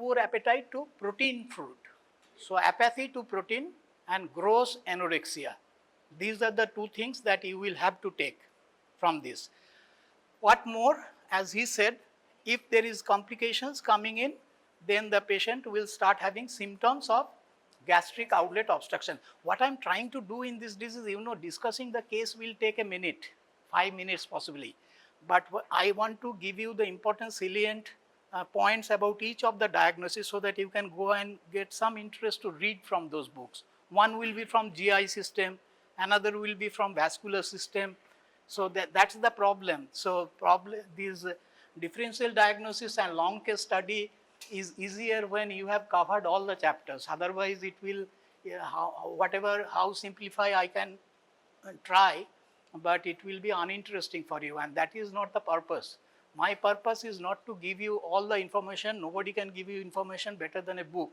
poor appetite to protein food. So apathy to protein and gross anorexia. These are the two things that you will have to take from this. What more, as he said, if there is complications coming in, then the patient will start having symptoms of gastric outlet obstruction. What I'm trying to do in this disease, discussing the case will take a minute, 5 minutes possibly. But I want to give you the important salient points about each of the diagnoses so that you can go and get some interest to read from those books. One will be from GI system, another will be from vascular system. So that's the problem. So these differential diagnosis and long case study is easier when you have covered all the chapters. Otherwise, it will, how simplify I can try, but it will be uninteresting for you, and that is not the purpose. My purpose is not to give you all the information. Nobody can give you information better than a book.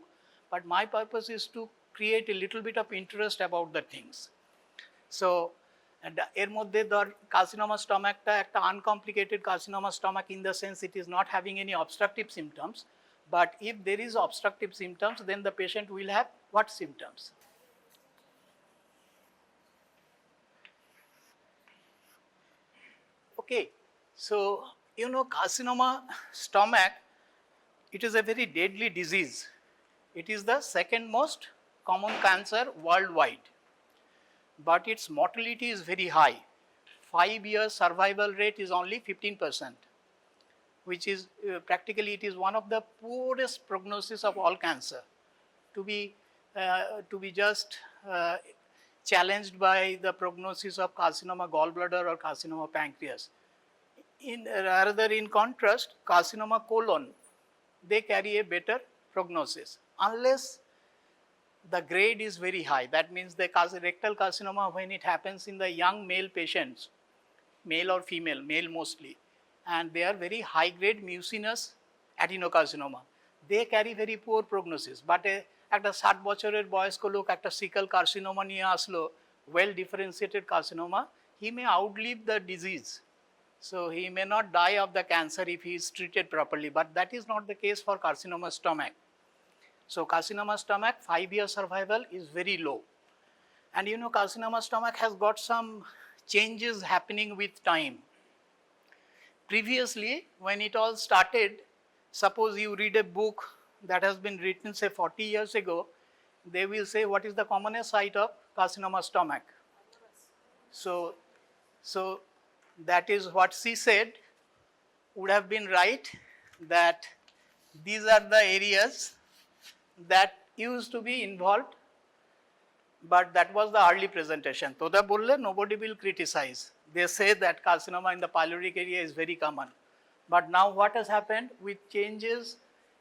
But my purpose is to create a little bit of interest about the things. So, এর মধ্যে ধর carcinoma stomachটা একটা uncomplicated carcinoma stomach in the sense it is not having any obstructive symptoms. But if there is obstructive symptoms, then the patient will have what symptoms? Okay, so carcinoma stomach, it is a very deadly disease. It is the second most common cancer worldwide, but its mortality is very high. 5-year survival rate is only 15%, which is practically it is one of the poorest prognosis of all cancer, to be just challenged by the prognosis of carcinoma gallbladder or carcinoma pancreas. Rather in contrast, carcinoma colon, they carry a better prognosis unless the grade is very high. That means the rectal carcinoma, when it happens in the young male patients, male or female, male mostly, and they are very high grade mucinous adenocarcinoma, they carry very poor prognosis. But একটা 60 বছরের বয়স্ক লোক একটা সিকল carcinoma নিয়ে আসলো, well differentiated carcinoma, he may outlive the disease. So he may not die of the cancer if he is treated properly, but that is not the case for carcinoma stomach. So carcinoma stomach 5-year survival is very low. And carcinoma stomach has got some changes happening with time. Previously, when it all started, suppose you read a book that has been written say 40 years ago, they will say what is the commonest site of carcinoma stomach. So that is what she said would have been right, that these are the areas that used to be involved, but that was the early presentation. Toda bolle nobody will criticize. They say that carcinoma in the pyloric area is very common. But now what has happened with changes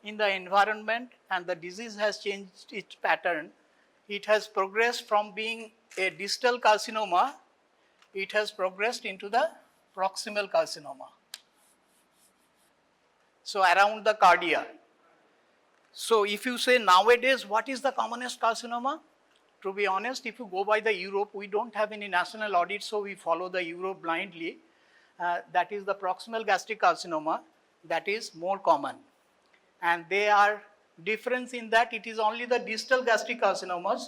in the environment and the disease has changed its pattern, it has progressed from being a distal carcinoma, it has progressed into the proximal carcinoma. So around the cardia. So if you say nowadays what is the commonest carcinoma, to be honest, if you go by the Europe, we don't have any national audit, so we follow the Europe blindly. That is the proximal gastric carcinoma, that is more common. And they are different in that it is only the distal gastric carcinomas,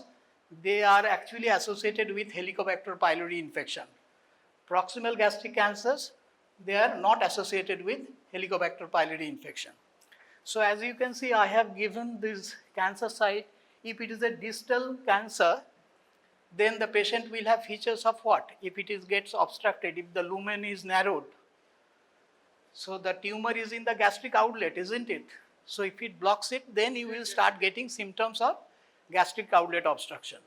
they are actually associated with Helicobacter pylori infection. Proximal gastric cancers, they are not associated with Helicobacter pylori infection. So as you can see, I have given this cancer site. If it is a distal cancer, then the patient will have features of what? If it gets obstructed, if the lumen is narrowed. So the tumor is in the gastric outlet, isn't it? So if it blocks it, then you will start getting symptoms of gastric outlet obstruction.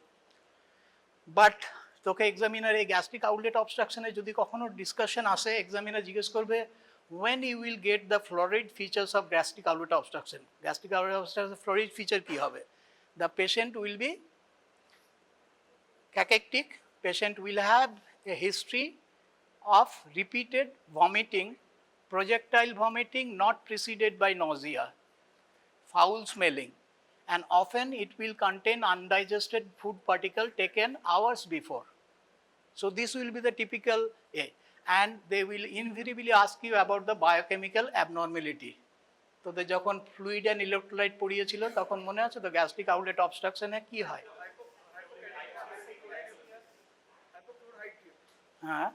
But তোকে examiner এই gastric outlet অবস্ট্রাকশনে যদি কখনো discussion আসে, examiner জিজ্ঞেস করবে when you will get the florid features of gastric outlet obstruction. Gastric outlet obstruction florid feature কি হবে? The patient will be cachectic, patient will have a history of repeated vomiting, projectile vomiting not preceded by nausea, foul smelling, and often it will contain undigested food particle taken hours before. So this will be the typical A, and they will invariably ask you about the biochemical abnormality. তোদের যখন fluid and electrolyte পড়িয়েছিল তখন মনে আছে তো gastric outlet অবস্ট্রাকশনে কি হয়? হ্যাঁ,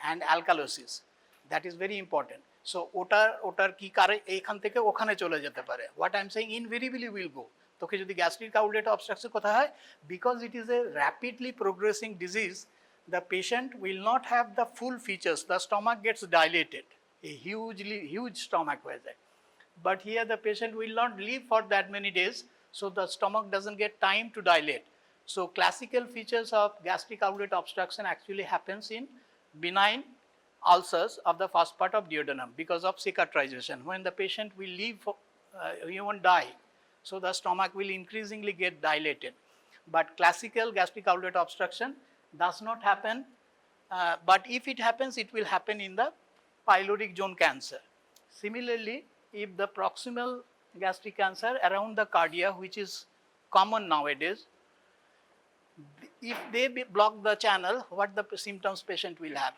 and alkalosis, that is very important. So ওটার কি কারে এইখান থেকে ওখানে চলে যেতে পারে। What I am saying, invariably will go. তোকে যদি গ্যাস্ট্রিক আউটলেট অবস্ট্রাকশন কথা হয়, because it is a rapidly progressing disease, the patient will not have the full features. The stomach gets dilated, a huge stomach হয়ে যায়, but here the patient will not live for that many days, so the stomach doesn't get time to dilate. So classical features of gastric outlet obstruction actually happens in benign ulcers of the first part of duodenum because of cicatrization. When the patient will live, he won't die, so the stomach will increasingly get dilated. But classical gastric outlet obstruction does not happen, but if it happens, it will happen in the pyloric zone cancer. Similarly, if the proximal gastric cancer around the cardia, which is common nowadays, if they block the channel, what the symptoms patient will have?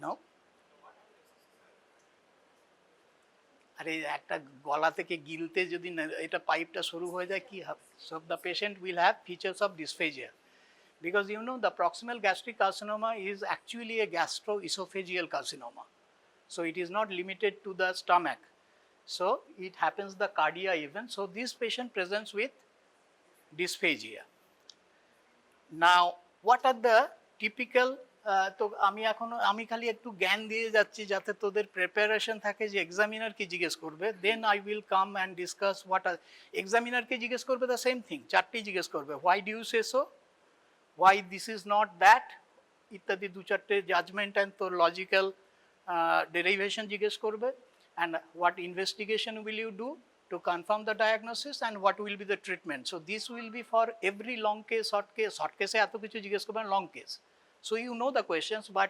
No? আরে একটা গলা থেকে গিলতে যদি এটা পাইপটা শুরু হয়ে যায় কি হবে? So the patient will have features of dysphagia, because you know the proximal gastric carcinoma is actually a gastroesophageal carcinoma, so it is not limited to the stomach, so it happens the cardia even. So this patient presents with dysphagia. Now what are the typical, তো আমি খালি একটু জ্ঞান দিয়ে যাচ্ছি যাতে তোদের preparation থাকে যে এক্সামিনার কি জিজ্ঞেস করবে, then I will come and discuss what আর এক্সামিনারকে জিজ্ঞেস করবে দ্য সেম থিং, চারটেই জিজ্ঞেস করবে, why do you say so, why this is not that, ইত্যাদি দু চারটে জাজমেন্ট অ্যান্ড তোর লজিক্যাল ডেরিভেশন জিজ্ঞেস করবে, and what investigation will you do to confirm the diagnosis and what will be the treatment. So this will be for every long case, short case এত কিছু জিজ্ঞেস করবেন, long case. So you know the questions, but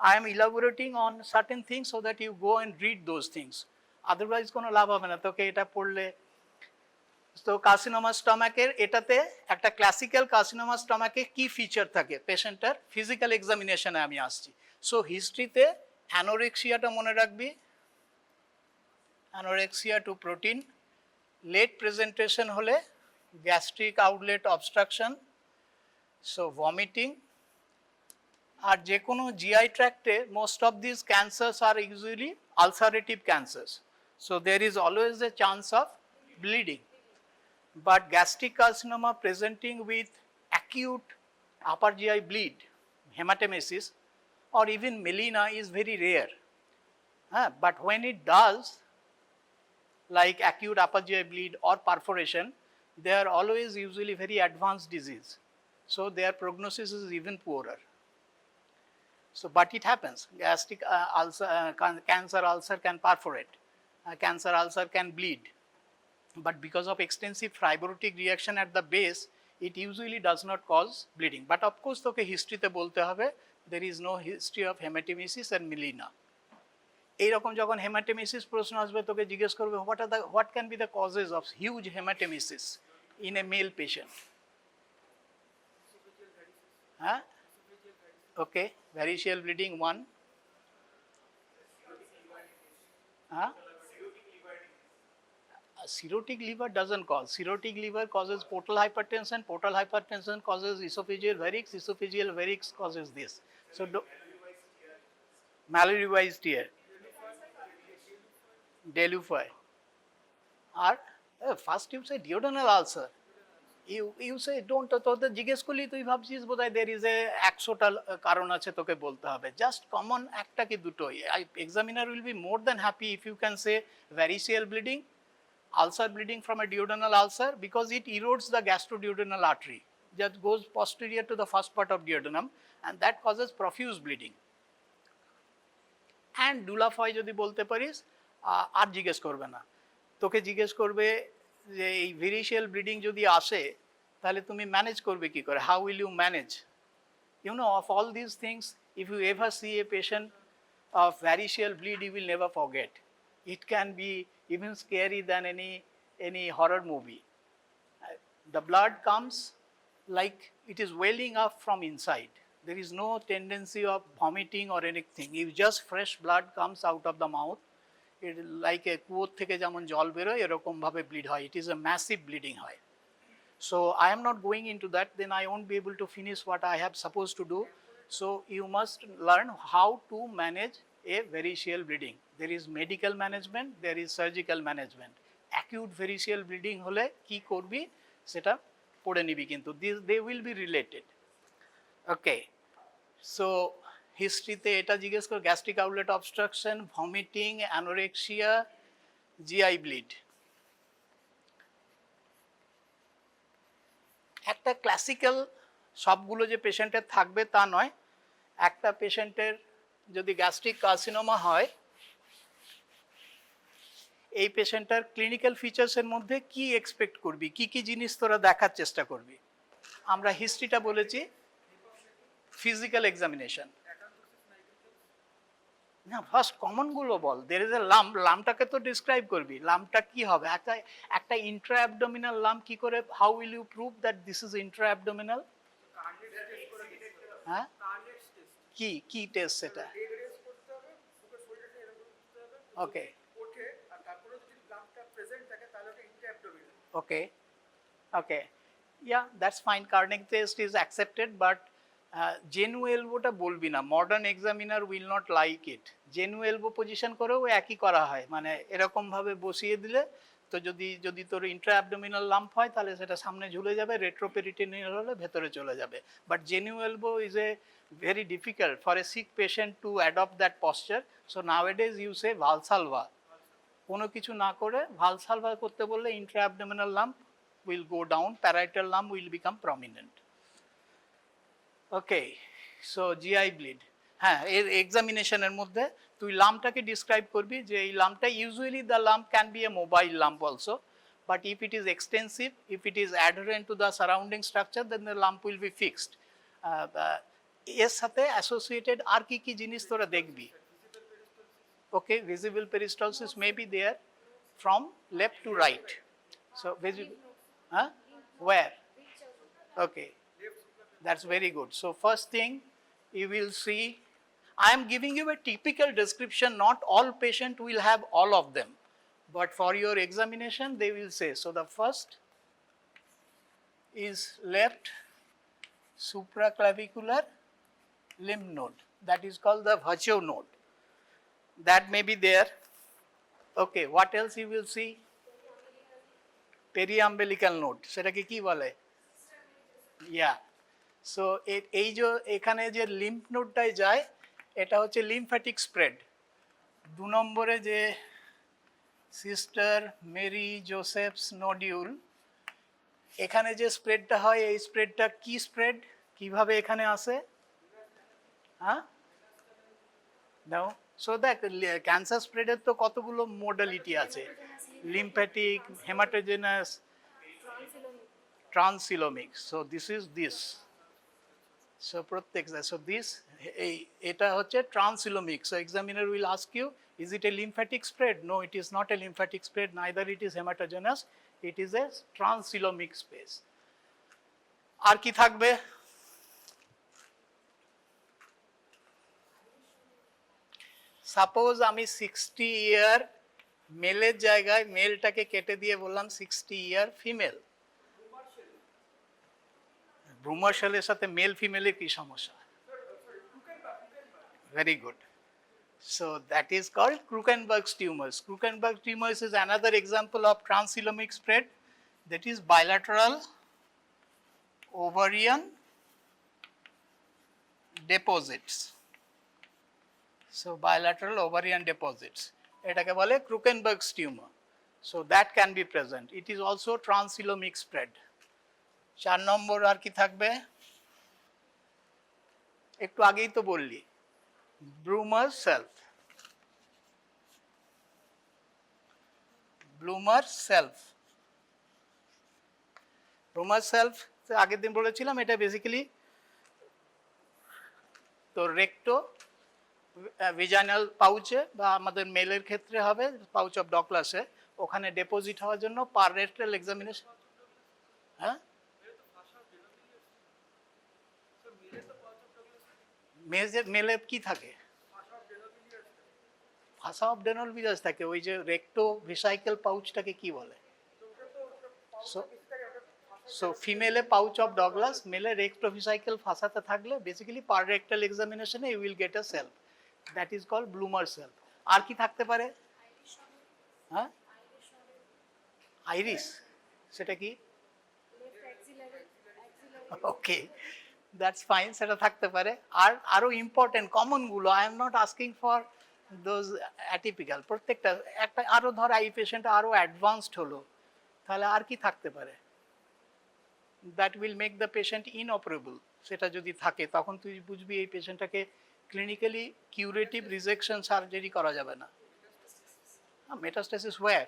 I am elaborating on certain things so that you go and read those things. Otherwise কোনো লাভ হবে না তোকে এটা পড়লে। তো কার্সিনোমা স্টমাকের এটাতে একটা ক্লাসিক্যাল কার্সিনোমা স্টমাকে কি ফিচার থাকে পেশেন্টের ফিজিক্যাল এক্সামিনেশনে আমি আসছি। সো হিস্ট্রিতে অ্যানোরেক্সিয়াটা মনে রাখবি, anorexia to protein, late presentation হলে gastric outlet obstruction, so vomiting, আর যে কোনো জিআই ট্র্যাক্টে most of this cancers are usually ulcerative cancers, so there is always a chance of bleeding, but gastric carcinoma presenting with acute upper GI bleed, haematemesis or even melena is very rare, but when it does, like acute upper GI bleed or perforation, they are always usually very advanced disease, so their prognosis is even poorer. So but it happens, gastric ulcer, cancer ulcer can perforate, cancer ulcer can bleed, but because of extensive fibrotic reaction at the base, it usually does not cause bleeding. But of course তোকে হিস্ট্রিতে বলতে হবে there is no history of hematemesis and melena. এইরকম যখন হেমাটেমেসিস প্রশ্ন আসবে তোকে জিজ্ঞেস করবে what can be the causes of huge hematemesis in a male patient? হ্যাঁ, okay, variceal bleeding one, cirrhotic liver doesn't cause. Cirrhotic liver causes portal hypertension. Portal hypertension causes esophageal varix. Esophageal varix causes this. So malarialized tear, Deluphi, or first you say duodenal ulcer. You say don't, তোদের জিজ্ঞেস করলি তুই ভাবছিস বোধহয় there is a 100টা কারণ আছে তোকে বলতে হবে, জাস্ট কমন একটা কি দুটোই। Examiner will be more than happy if you can say variceal bleeding, ulcer bleeding from a duodenal ulcer, because it erodes the gastroduodenal artery that goes posterior to the first part of duodenum, and that causes profuse bleeding. And Dulafy যদি বলতে পারিস আর জিজ্ঞেস করবে না, তোকে জিজ্ঞেস করবে যে এই ভেরিশিয়াল ব্লিডিং যদি আসে তাহলে তুমি ম্যানেজ করবে কি করে, how will you manage, you know, of all this things if you ever see a patient of variceal bleed you will never forget, it can be even scary than any horror movie. The blood comes like it is welling up from inside. There is no tendency of vomiting or anything. If just fresh blood comes out of the mouth, it is like a কুয়োর থেকে যেমন জল বেরোয় এরকম ভাবে bleed হয়. It is a massive bleeding হয়. So I am not going into that, then I won't be able to finish what I have supposed to do. So you must learn how to manage a variceal bleeding. There is medical management, there is surgical management. Acute variceal bleeding হলে কি করবি সেটা পড়ে নিবি কিন্তু they will be related. Okay, so হিস্ট্রিতে এটা জিজ্ঞেস কর gastric outlet obstruction, vomiting, anorexia, GI bleed. একটা ক্লাসিক্যাল সবগুলো যে পেশেন্টের থাকবে তা নয়, একটা পেশেন্টের যদি গ্যাস্ট্রিক কার্সিনোমা হয়, এই পেশেন্টটার ক্লিনিক্যাল ফিচার্সের মধ্যে কি এক্সপেক্ট করবি, কি কি জিনিস তোরা দেখার চেষ্টা করবি। আমরা হিস্ট্রিটা বলেছি, ফিজিক্যাল এক্সামিনেশন না, ফার্স্ট কমনগুলো বল। দের ইজ এ লাম্প, লাম্পটাকে তো ডিসক্রাইব করবি, লাম্পটা কি হবে, একটা ইন্ট্রা অ্যাবডোমিনাল লাম্প কি করে, how will you prove that this is intra abdominal? হ্যাঁ, কি কি টেস্ট সেটা? ওকে okay, okay, yeah, that's fine. Carneg test is accepted, but genu elbow টা বলবি না, modern examiner will not like it. genu elbow position করেও একই করা হয়, মানে এরকম ভাবে বসিয়ে দিলে তো যদি তোর ইন্ট্রা অ্যাবডোমিনাল লাম্প হয় তাহলে সেটা সামনে ঝুলে যাবে, রেট্রোপেরিটোনিয়াল হলে ভেতরে চলে যাবে। But genu elbow is a very difficult for a sick patient to adopt that posture. So nowadays you say Valsalva, কোনো কিছু না করে ভালসালভা করতে বললে Intra abdominal lump will go down, parietal lump will become prominent. Okay, so GI bleed, হ্যাঁ এর এক্সামিনেশনের মধ্যে তুই লাম্পটাকে ডিসক্রাইব করবি যে এই লাম্পটা, usually the lump can be a mobile lump also, but if it is extensive, if it is adherent to the surrounding structure, then the lump will be fixed. এর সাথে অ্যাসোসিয়েটেড আর কি কি জিনিস তোরা দেখবি? Okay, visible peristalsis may be there from left to right. So visible, huh? Where? Okay, that's very good. So first thing you will see, I am giving you a typical description, not all patient will have all of them, but for your examination they will say. So the first is left supraclavicular lymph node, that is called the Virchow node. That may be there. Okay, what else you will see? Periumbilical node, সেটাকে কি বলে? Yeah, so এই যে এখানে যে lymph নোডটায় যায় এটা হচ্ছে লিম্ফ্যাটিক স্প্রেড। 2 নম্বরে যে সিস্টার মেরি জোসেফস নোডিউল, এখানে যে স্প্রেডটা হয় এই স্প্রেডটা কি স্প্রেড, কিভাবে এখানে আসে? হ্যাঁ, নাও। So that cancer spread এর তো কতগুলো modality আছে, lymphatic, hematogenous, transcelomic. So this is this. So প্রত্যেক, so this এটা হচ্ছে transcelomic. So examiner will ask you, is it a lymphatic spread? No, it is not a lymphatic spread, neither it is hematogenous, it is a transcelomic space. আর কি থাকবে? Suppose আমি 60 ইয়ার মেলের জায়গায় মেলটাকে কেটে দিয়ে বললাম 60 ইয়ার ফিমেল, ব্রুমার সেলের সাথে মেল ফিমেলের কি সমস্যা? Very good. So that is called Krukenberg's tumors. Krukenberg tumors is another example of transcelomic spread, that is bilateral ovarian deposits. So bilateral ovarian deposits, এটাকে বলে Krukenberg's tumor. So that can be present. It is also transcelomic spread. 4 নম্বর আর কি থাকবে? একটু আগেই তো বললি, Brummer self. Brummer self. Brummer self আগের দিন বলেছিলাম, এটা বেসিক্যালি তো রেক্টো ভিজাইনাল পাউচে বা আমাদের মেলের ক্ষেত্রে হবে পাউচ অফ ডগলাসে, ওখানে ডেপোজিট হওয়ার জন্য পার রেক্টাল এক্সামিনেশন। হ্যাঁ, মেলে কি থাকে? ভাষা অফ ডেনল ভিজাস থাকে, ওই যে রেক্টো ভেসাইকেল পাউচটাকে কি বলে? সো ফিমেলে পাউচ অফ ডগলাস, মেলে রেক্টোভিসাইকেল ফাসাতে থাকলে বেসিক্যালি পার রেক্টাল এক্সামিনেশনে you will get a shelf, that is called Blumer shelf. আর কি থাকতে পারে? হ্যাঁ, আইরিস, সেটা কি? ওকে, দ্যাটস ফাইন, সেটা থাকতে পারে। আর আরো ইম্পর্টেন্ট কমনগুলো, I am not asking for those atypical, প্রত্যেকটা একটা আরো ধর আই পেশেন্ট আরো অ্যাডভান্সড হলো, তাহলে আর কি থাকতে পারে? That will make the patient inoperable, সেটা যদি থাকে তখন তুই বুঝবি এই পেশেন্টটাকে ক্লিনিক্যালি কিউরেটিভ রিজেকশন সার্জারি করা যাবে না। Metastasis where?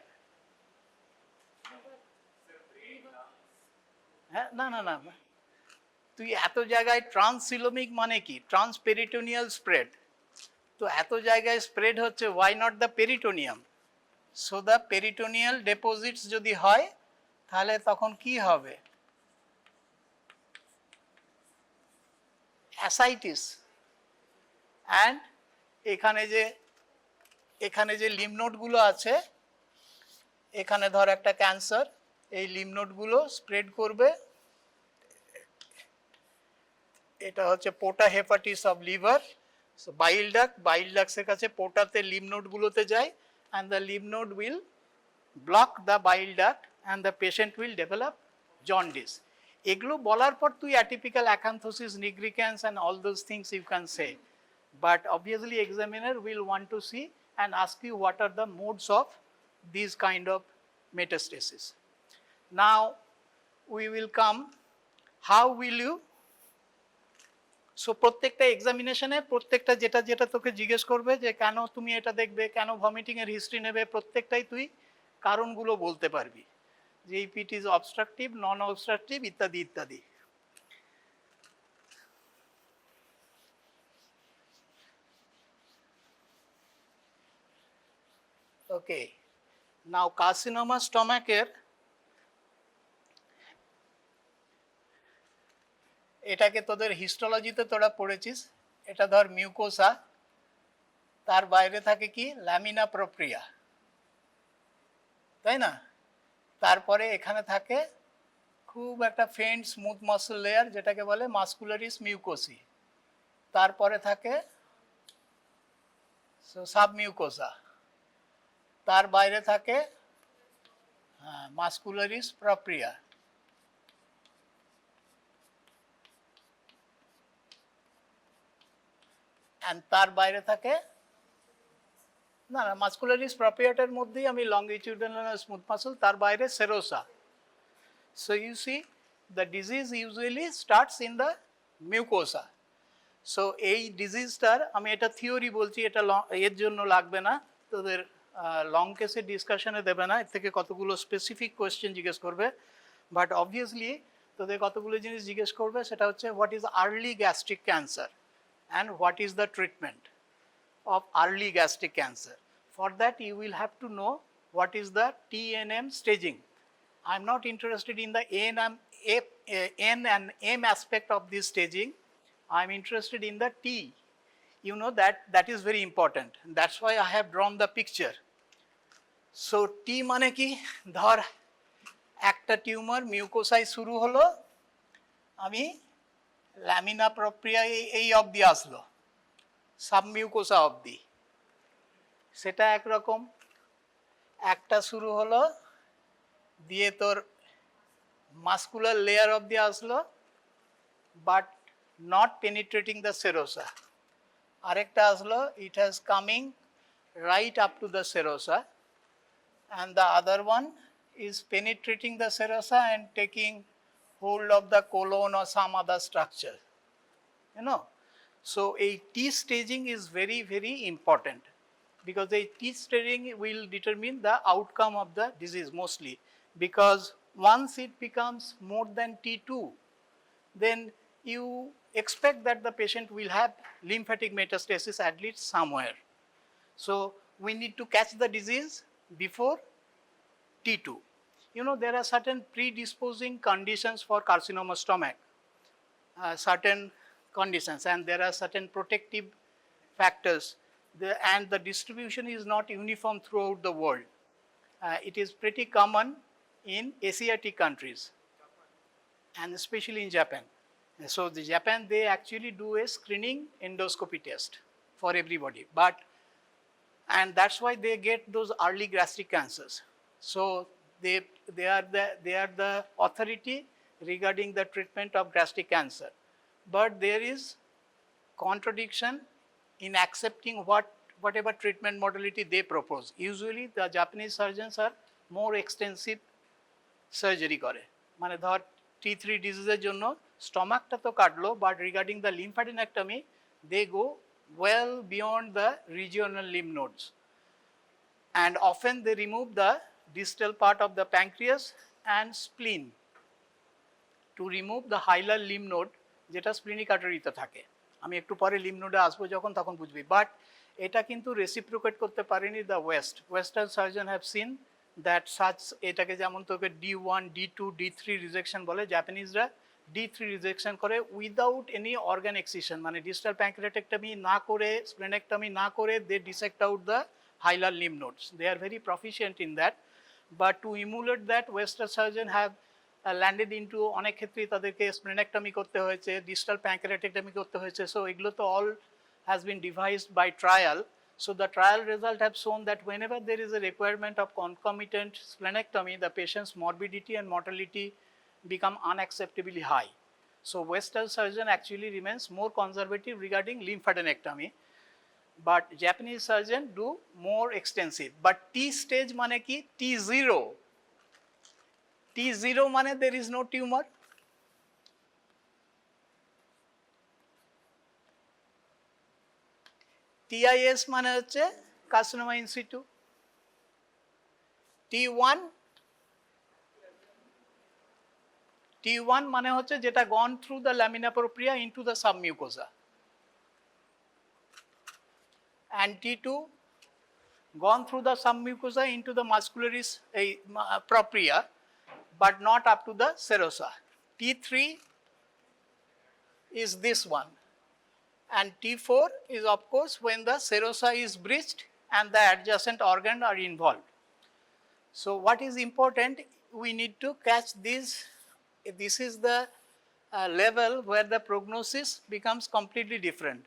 হ্যাঁ, না না না, তুই এত জায়গায় ট্রান্সসিলোমিক মানে কি? ট্রান্সপেরিটোনিয়াল স্প্রেড, তো এত জায়গায় স্প্রেড হচ্ছে, why not the peritoneum? So the peritoneal deposits যদি হয় তাহলে তখন কি হবে? অ্যাসাইটিস। অ্যান্ড এখানে যে লিম্ফ নোডগুলো আছে, এখানে ধর একটা ক্যান্সার, এই লিম্ফ নোডগুলো স্প্রেড করবে, এটা হচ্ছে পোটা হেপাটিস অফ লিভার, বাইল ডাক্টের কাছে পোটাতে লিম্ফ নোডগুলোতে যায়, and the lymph node will block the bile duct and the patient will develop jaundice. এগুলো বলার পর তুই atypical acanthosis nigricans and all those things you can say, but obviously examiner will want to see and ask you what are the modes of these kind of metastasis. Now we will come, how will you, so প্রত্যেকটা এক্সামিনেশনে প্রত্যেকটা যেটা যেটা তোকে জিজ্ঞেস করবে যে কেন তুমি এটা দেখবে, কেন ভমিটিং এর হিস্ট্রি নেবে, প্রত্যেকটাই তুই কারণগুলো বলতে পারবি, যে it is obstructive, non obstructive, ইত্যাদি ইত্যাদি। ওকে, নাও কার্সিনোমা স্টমাকের, এটাকে তোদের হিস্টোলজিতে তোরা পড়েছিস, এটা ধর মিউকোসা, তার বাইরে থাকে কি? ল্যামিনা প্রোপ্রিয়া, তাই না? তারপরে এখানে থাকে খুব একটা ফেন্ট স্মুথ মাসল লেয়ার যেটাকে বলে মাসকুলারিস মিউকোসি, তারপরে থাকে সাবমিউকোসা, তার বাইরে থাকে মাসকুলারিস প্রপ্রিয়া, অ্যান্ড তার বাইরে থাকে, না না, মাসকুলারিস প্রপ্রিয়াটার মধ্যেই আমি লংগিটিউডিনাল স্মুথ মাসল, তার বাইরে serosa. So you see the disease usually starts in the mucosa. সো এই ডিজিজটার, আমি এটা থিওরি বলছি, এটা এর জন্য লাগবে না, তোদের লং কেসের ডিসকাশনে দেবে না, এর থেকে কতগুলো স্পেসিফিক কোয়েশ্চেন জিজ্ঞেস করবে, বাট অবভিয়াসলি তোদের কতগুলো জিনিস জিজ্ঞেস করবে, সেটা হচ্ছে what is early gastric cancer and what is the treatment of early gastric cancer. For that you will have to know what is the TNM staging. I am not interested in the N and M aspect of this staging. I am interested in the T. You know that is very important. That's why I have drawn the picture. So T মানে কি? ধর একটা tumour মিউকোসাই শুরু হলো, আমি lamina প্রপ্রিয়া এই অবধি আসলো, সাবমিউকোসা অবধি, সেটা একরকম। একটা শুরু হলো, দিয়ে তোর মাসকুলার লেয়ার অবধি আসলো, but not penetrating the serosa. আরেকটা আসলো, it has coming right up to the serosa, and the other one is penetrating the serosa and taking hold of the colon or some other structure, you know. So a T staging is very very important, because a T staging will determine the outcome of the disease mostly, because once it becomes more than T2, then you expect that the patient will have lymphatic metastasis at least somewhere. So we need to catch the disease before T2. You know, there are certain predisposing conditions for carcinoma stomach, certain conditions, and there are certain protective factors, and the distribution is not uniform throughout the world. It is pretty common in Asiatic countries and especially in Japan. So the Japan, they actually do a screening endoscopy test for everybody, and that's why they get those early gastric cancers. So they are the authority regarding the treatment of gastric cancer, but there is contradiction in accepting whatever treatment modality they propose. Usually the Japanese surgeons are more extensive surgery করে, মানে ধর T3 ডিজিজের জন্য স্টমাকটা তো কাটলো, but regarding the lymphadenectomy they go well beyond the regional lymph nodes, and often they remove the distal part of the pancreas and spleen to remove the hilar lymph node যেটা splenic আর্টারিতে থাকে। আমি একটু পরে lymph নোডে আসবো যখন, তখন বুঝবি। বাট এটা কিন্তু রেসিপ্রোকেট করতে পারেনি the western surgeon have seen that such, এটাকে যেমন তোকে D1, D2, D3 রিজেকশন বলে, জাপানিজরা D3 রিজেকশন করে উইদাউট এনি অর্গান এক্সিশন, মানে ডিস্টাল প্যাঙ্ক্রিয়াটেক্টমি না করে, স্প্লেনেক্টমি না করে, they dissect out the hilar lymph nodes. They are very proficient in that, but to emulate that, western surgeon have landed into অনেক ক্ষেত্রেই তাদেরকে splenectomy করতে হয়েছে, ডিস্টাল প্যাঙ্ক্রিয়াটেক্টমি করতে হয়েছে। সো এগুলো তো all has been devised by trial. So the trial result have shown that whenever there is a requirement of concomitant splenectomy, the patient's morbidity and mortality become unacceptably high. So western surgeon actually remains more conservative regarding lymphadenectomy, but Japanese surgeon do more extensive. But T stage mane ki? T0. T0 mane there is no tumor. TIS mane hocche carcinoma in situ. T1 mane hocche jeta gone through the lamina propria into the submucosa. And T2 gone through the submucosa into the muscularis propria, but not up to the serosa. T3 is this one, and T4 is of course when the serosa is breached and the adjacent organs are involved. So what is important, we need to catch this. This is the level where the prognosis becomes completely different.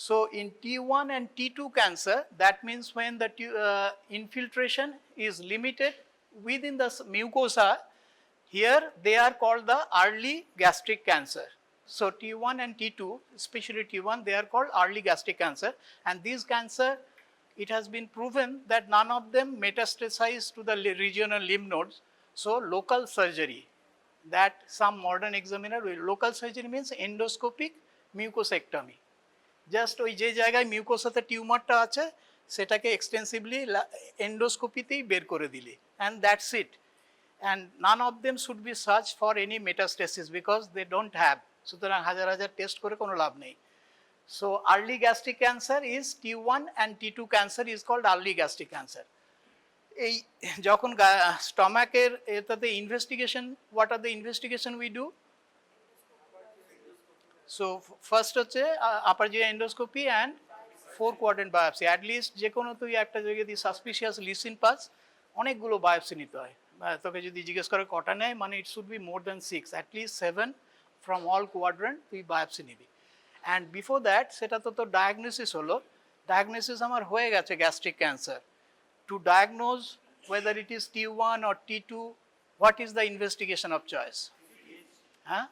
So in T1 and T2 cancer, that means when the infiltration is limited within the mucosa, here they are called the early gastric cancer. So T1 and T2, especially T1, they are called early gastric cancer, and these cancer, it has been proven that none of them metastasize to the regional lymph nodes. So local surgery, that some modern examiner will, local surgery means endoscopic mucosectomy. Just ওই যে জায়গায় মিউকোসাতে টিউমারটা আছে সেটাকে extensively এন্ডোস্কোপিতেই বের করে দিলি, and that's it. And none of them should be search for any metastasis because they don't have, সুতরাং হাজার হাজার টেস্ট করে কোনো লাভ নেই। So early gastric cancer is T1 and T2 cancer is called early gastric cancer. এই যখন স্টমাকের এটাতে investigation, what are the investigation we do? So first হচ্ছে upper GI endoscopy and 4 quadrant biopsy. At least যে কোনো তুই একটা জায়গায় দিয়ে সাসপিশিয়াস লিসিন পাস, অনেকগুলো বায়োপসি নিতে হয়। তোকে যদি জিজ্ঞেস করে কটা নেয়, মানে it should be more than 6, at least 7 from all quadrant তুই বায়োপসি নিবি। অ্যান্ড বিফোর দ্যাট সেটা তো তোর ডায়াগনোসিস হলো, ডায়াগনোসিস আমার হয়ে গেছে gastric cancer. To diagnose whether it is T1 or T2, what is the investigation of choice? হ্যাঁ,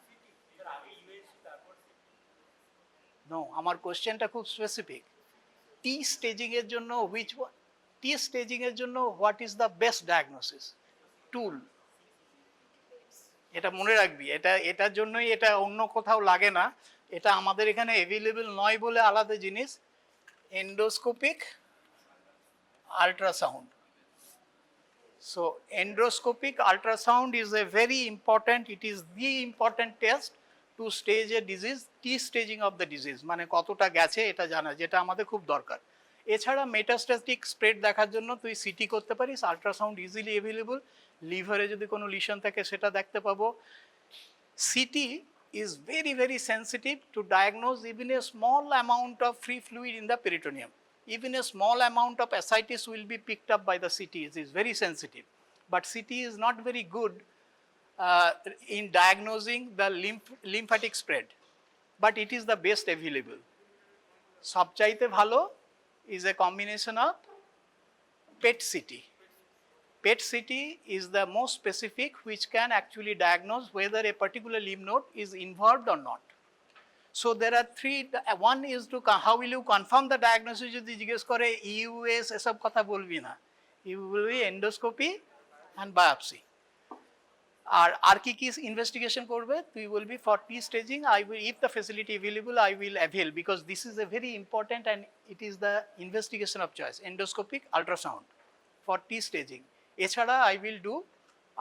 নো, আমার কোশ্চেনটা খুব স্পেসিফিক। টি স্টেজিং এর জন্য what is the best diagnosis tool? এটা মনে রাখবি, এটার জন্যই, এটা অন্য কোথাও লাগে না, এটা আমাদের এখানে অ্যাভেলেবল নয় বলে আলাদা জিনিস, endoscopic ultrasound. So endoscopic ultrasound is a very important, it is the important test to stage a disease, T staging of the disease, মানে কতটা গেছে এটা জানা, যেটা আমাদের খুব দরকার। এছাড়া মেটাস্ট্যাটিক স্প্রেড দেখার জন্য তুই সিটি করতে পারিস, আল্ট্রাসাউন্ড ইজিলি অ্যাভেলেবল, লিভারে যদি কোনো লিশন থাকে সেটা দেখতে পাবো। City is very, very sensitive to diagnose even a small amount of free fluid in the peritoneum. Even a small amount of ascites will be picked up by the CT. It is very sensitive. But CT is not very good in diagnosing the lymphatic spread. But it is the best available. সবচাইতে ভালো is a combination of PET CT. PET CT is the most specific which can actually diagnose whether a particular lymph node is involved or not. So there are three, one is to how will you confirm the diagnosis যদি জিজ্ঞেস করে EUS এসব কথা বলবি না, you will be endoscopy and biopsy. আর কি কি investigation করবে তুই বলবি for T staging I will if the facility available I will avail because this is a very important and it is the investigation of choice endoscopic ultrasound for T staging এছাড়া I will do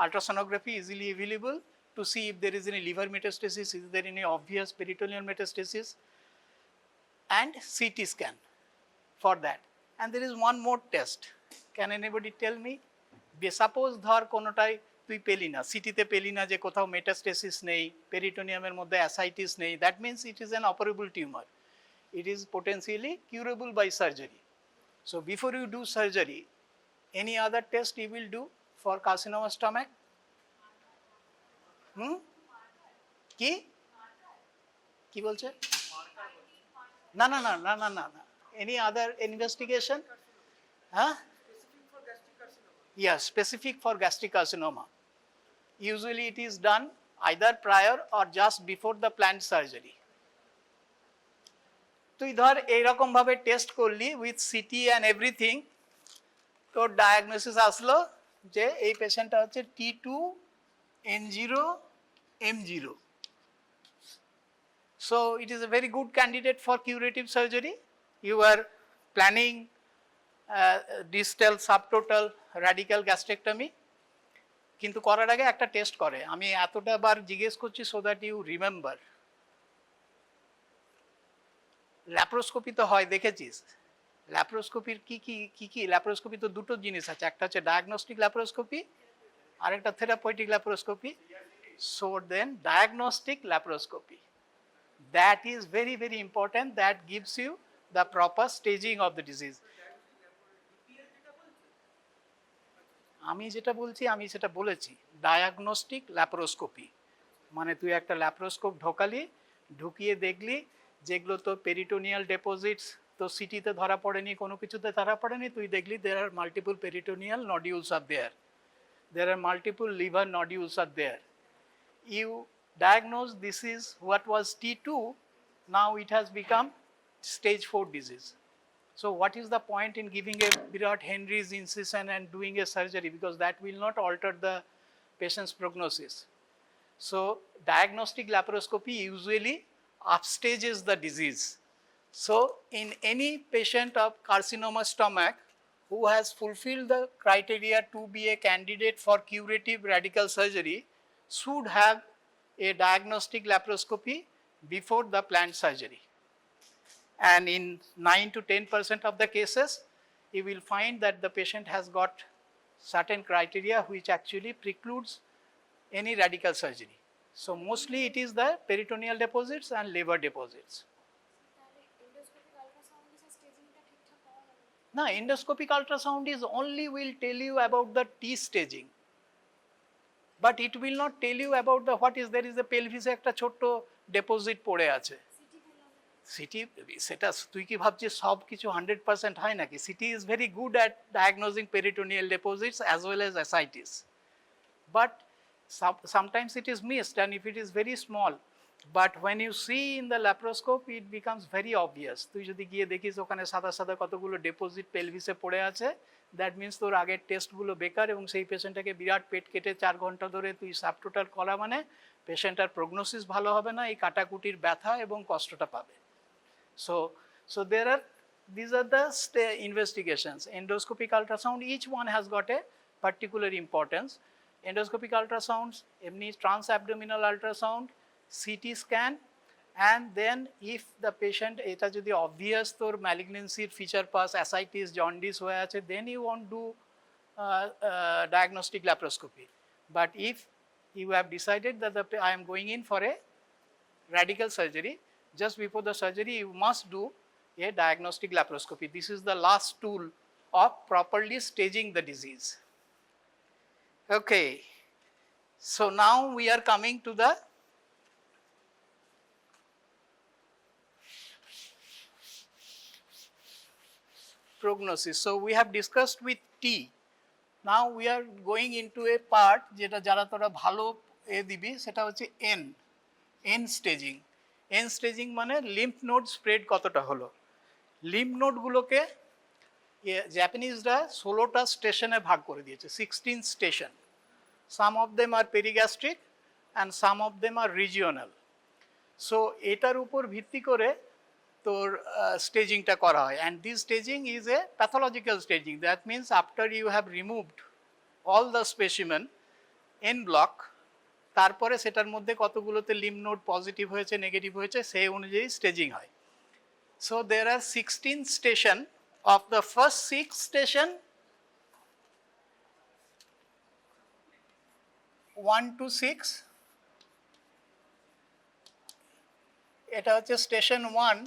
ultrasonography easily available to see if there is any liver metastasis, is there any obvious peritoneal metastasis, and CT scan for that. And there is one more test. Can anybody tell me? Suppose ধর কোনোটাই তুই পেলি না, সিটিতে পেলি না যে কোথাও মেটাস্টেসিস নেই, পেরিটোনিয়ামের মধ্যে অ্যাসাইটিস নেই, that means it is an operable tumour. It is potentially curable by surgery. So before you do surgery, any other test you will do for carcinoma stomach? কি কি বলছে? না না না না না না না এনি আদার ইনভেস্টিগেশন? হ্যাঁ, yes, specific for gastric carcinoma. Usually it is done either prior or just before the planned surgery. তুই ধর এইরকম ভাবে টেস্ট করলি উইথ সিটি অ্যান্ড এভরিথিং, তোর ডায়াগনোসিস আসলো যে এই পেশেন্টটা হচ্ছে T2N0 M0. So it is a very good candidate for curative surgery. You are planning distal subtotal radical gastrectomy. কিন্তু করার আগে একটা টেস্ট করে, আমি এতটা বার জিজ্ঞেস করছি so that you remember. Laparoscopy তো হয়, দেখেছিস? ল্যাপ্রোস্কোপির কি কি কি কি ল্যাপ্রোস্কোপি তো দুটো জিনিস আছে, একটা হচ্ছে ডায়াগনস্টিক ল্যাপ্রোস্কোপি আর একটা therapeutic laparoscopy. So then diagnostic laparoscopy, that is very, very important, that gives you the proper staging of the disease. আমি যেটা বলছি আমি সেটা বলেছি, ডায়াগনস্টিক ল্যাপারোস্কোপি মানে তুই একটা ল্যাপারোস্কোপ ঢোকালি, ঢুকিয়ে দেখলি যেগুলো তো পেরিটোনিয়াল ডেপোজিটস তো সিটিতে ধরা পড়েনি, কোনো কিছুতে ধরা পড়েনি, তুই দেখলি there are multiple peritoneal nodules are there, there are multiple liver nodules are there. You diagnose this is what was T2, now it has become stage 4 disease. So what is the point in giving a Birat Henry's incision and doing a surgery, because that will not alter the patient's prognosis. So diagnostic laparoscopy usually upstages the disease. So in any patient of carcinoma stomach who has fulfilled the criteria to be a candidate for curative radical surgery should have a diagnostic laparoscopy before the planned surgery. And in 9 to 10% of the cases, you will find that the patient has got certain criteria which actually precludes any radical surgery. So mostly it is the peritoneal deposits and liver deposits. No, endoscopic ultrasound is only will tell you about the T staging. But it will not tell you about the what is there is a pelvis একটা ছোট্ট deposit পড়ে আছে। City সেটা তুই কি ভাবছিস সব কিছু 100% হয় নাকি? City is very good at diagnosing peritoneal deposits as well as ascites. But sometimes it is missed, and if it is very small, but when you see in the laparoscope it becomes very obvious. তুই যদি গিয়ে দেখিস ওখানে সাদা সাদা কতগুলো deposit পেলভিসে পড়ে আছে, দ্যাট মিনস তোর আগের টেস্টগুলো বেকার এবং সেই পেশেন্টটাকে বিরাট পেট কেটে 4 ঘন্টা ধরে তুই সাবটোটাল করা মানে পেশেন্টার প্রগনোসিস ভালো হবে না, এই কাটাকুটির ব্যথা এবং কষ্টটা পাবে। So there are, these are the investigations. Endoscopic ultrasound, each one has got a particular importance. Endoscopic ultrasounds, এমনি transabdominal ultrasound, CT scan, and then if the patient এটা যদি obvious তোর malignancy feature pass, ascites, jaundice হয়ে আছে, then you won't do diagnostic laparoscopy. But if you have decided that I am going in for a radical surgery, just before the surgery you must do a diagnostic laparoscopy. This is the last tool of properly staging the disease. Okay, so now we are coming to the prognosis. So we have discussed with T. Now we are going into a part যেটা যারা তোরা ভালো দিবি সেটা হচ্ছে N staging. N staging মানে lymph node spread কতটা হলো। lymph node গুলোকে জাপানিজরা 16টা স্টেশনে ভাগ করে দিয়েছে, 16 station. Some of them are perigastric and some of them are regional. So এটার উপর ভিত্তি করে তোর স্টেজিংটা করা হয়, and this staging is a pathological staging. That means after you have removed all the specimen N block, তারপরে সেটার মধ্যে কতগুলোতে lymph node পজিটিভ হয়েছে নেগেটিভ হয়েছে সেই অনুযায়ী স্টেজিং হয়। So there are 16 station. Of the first 6 station, 1 to 6, এটা হচ্ছে স্টেশন 1,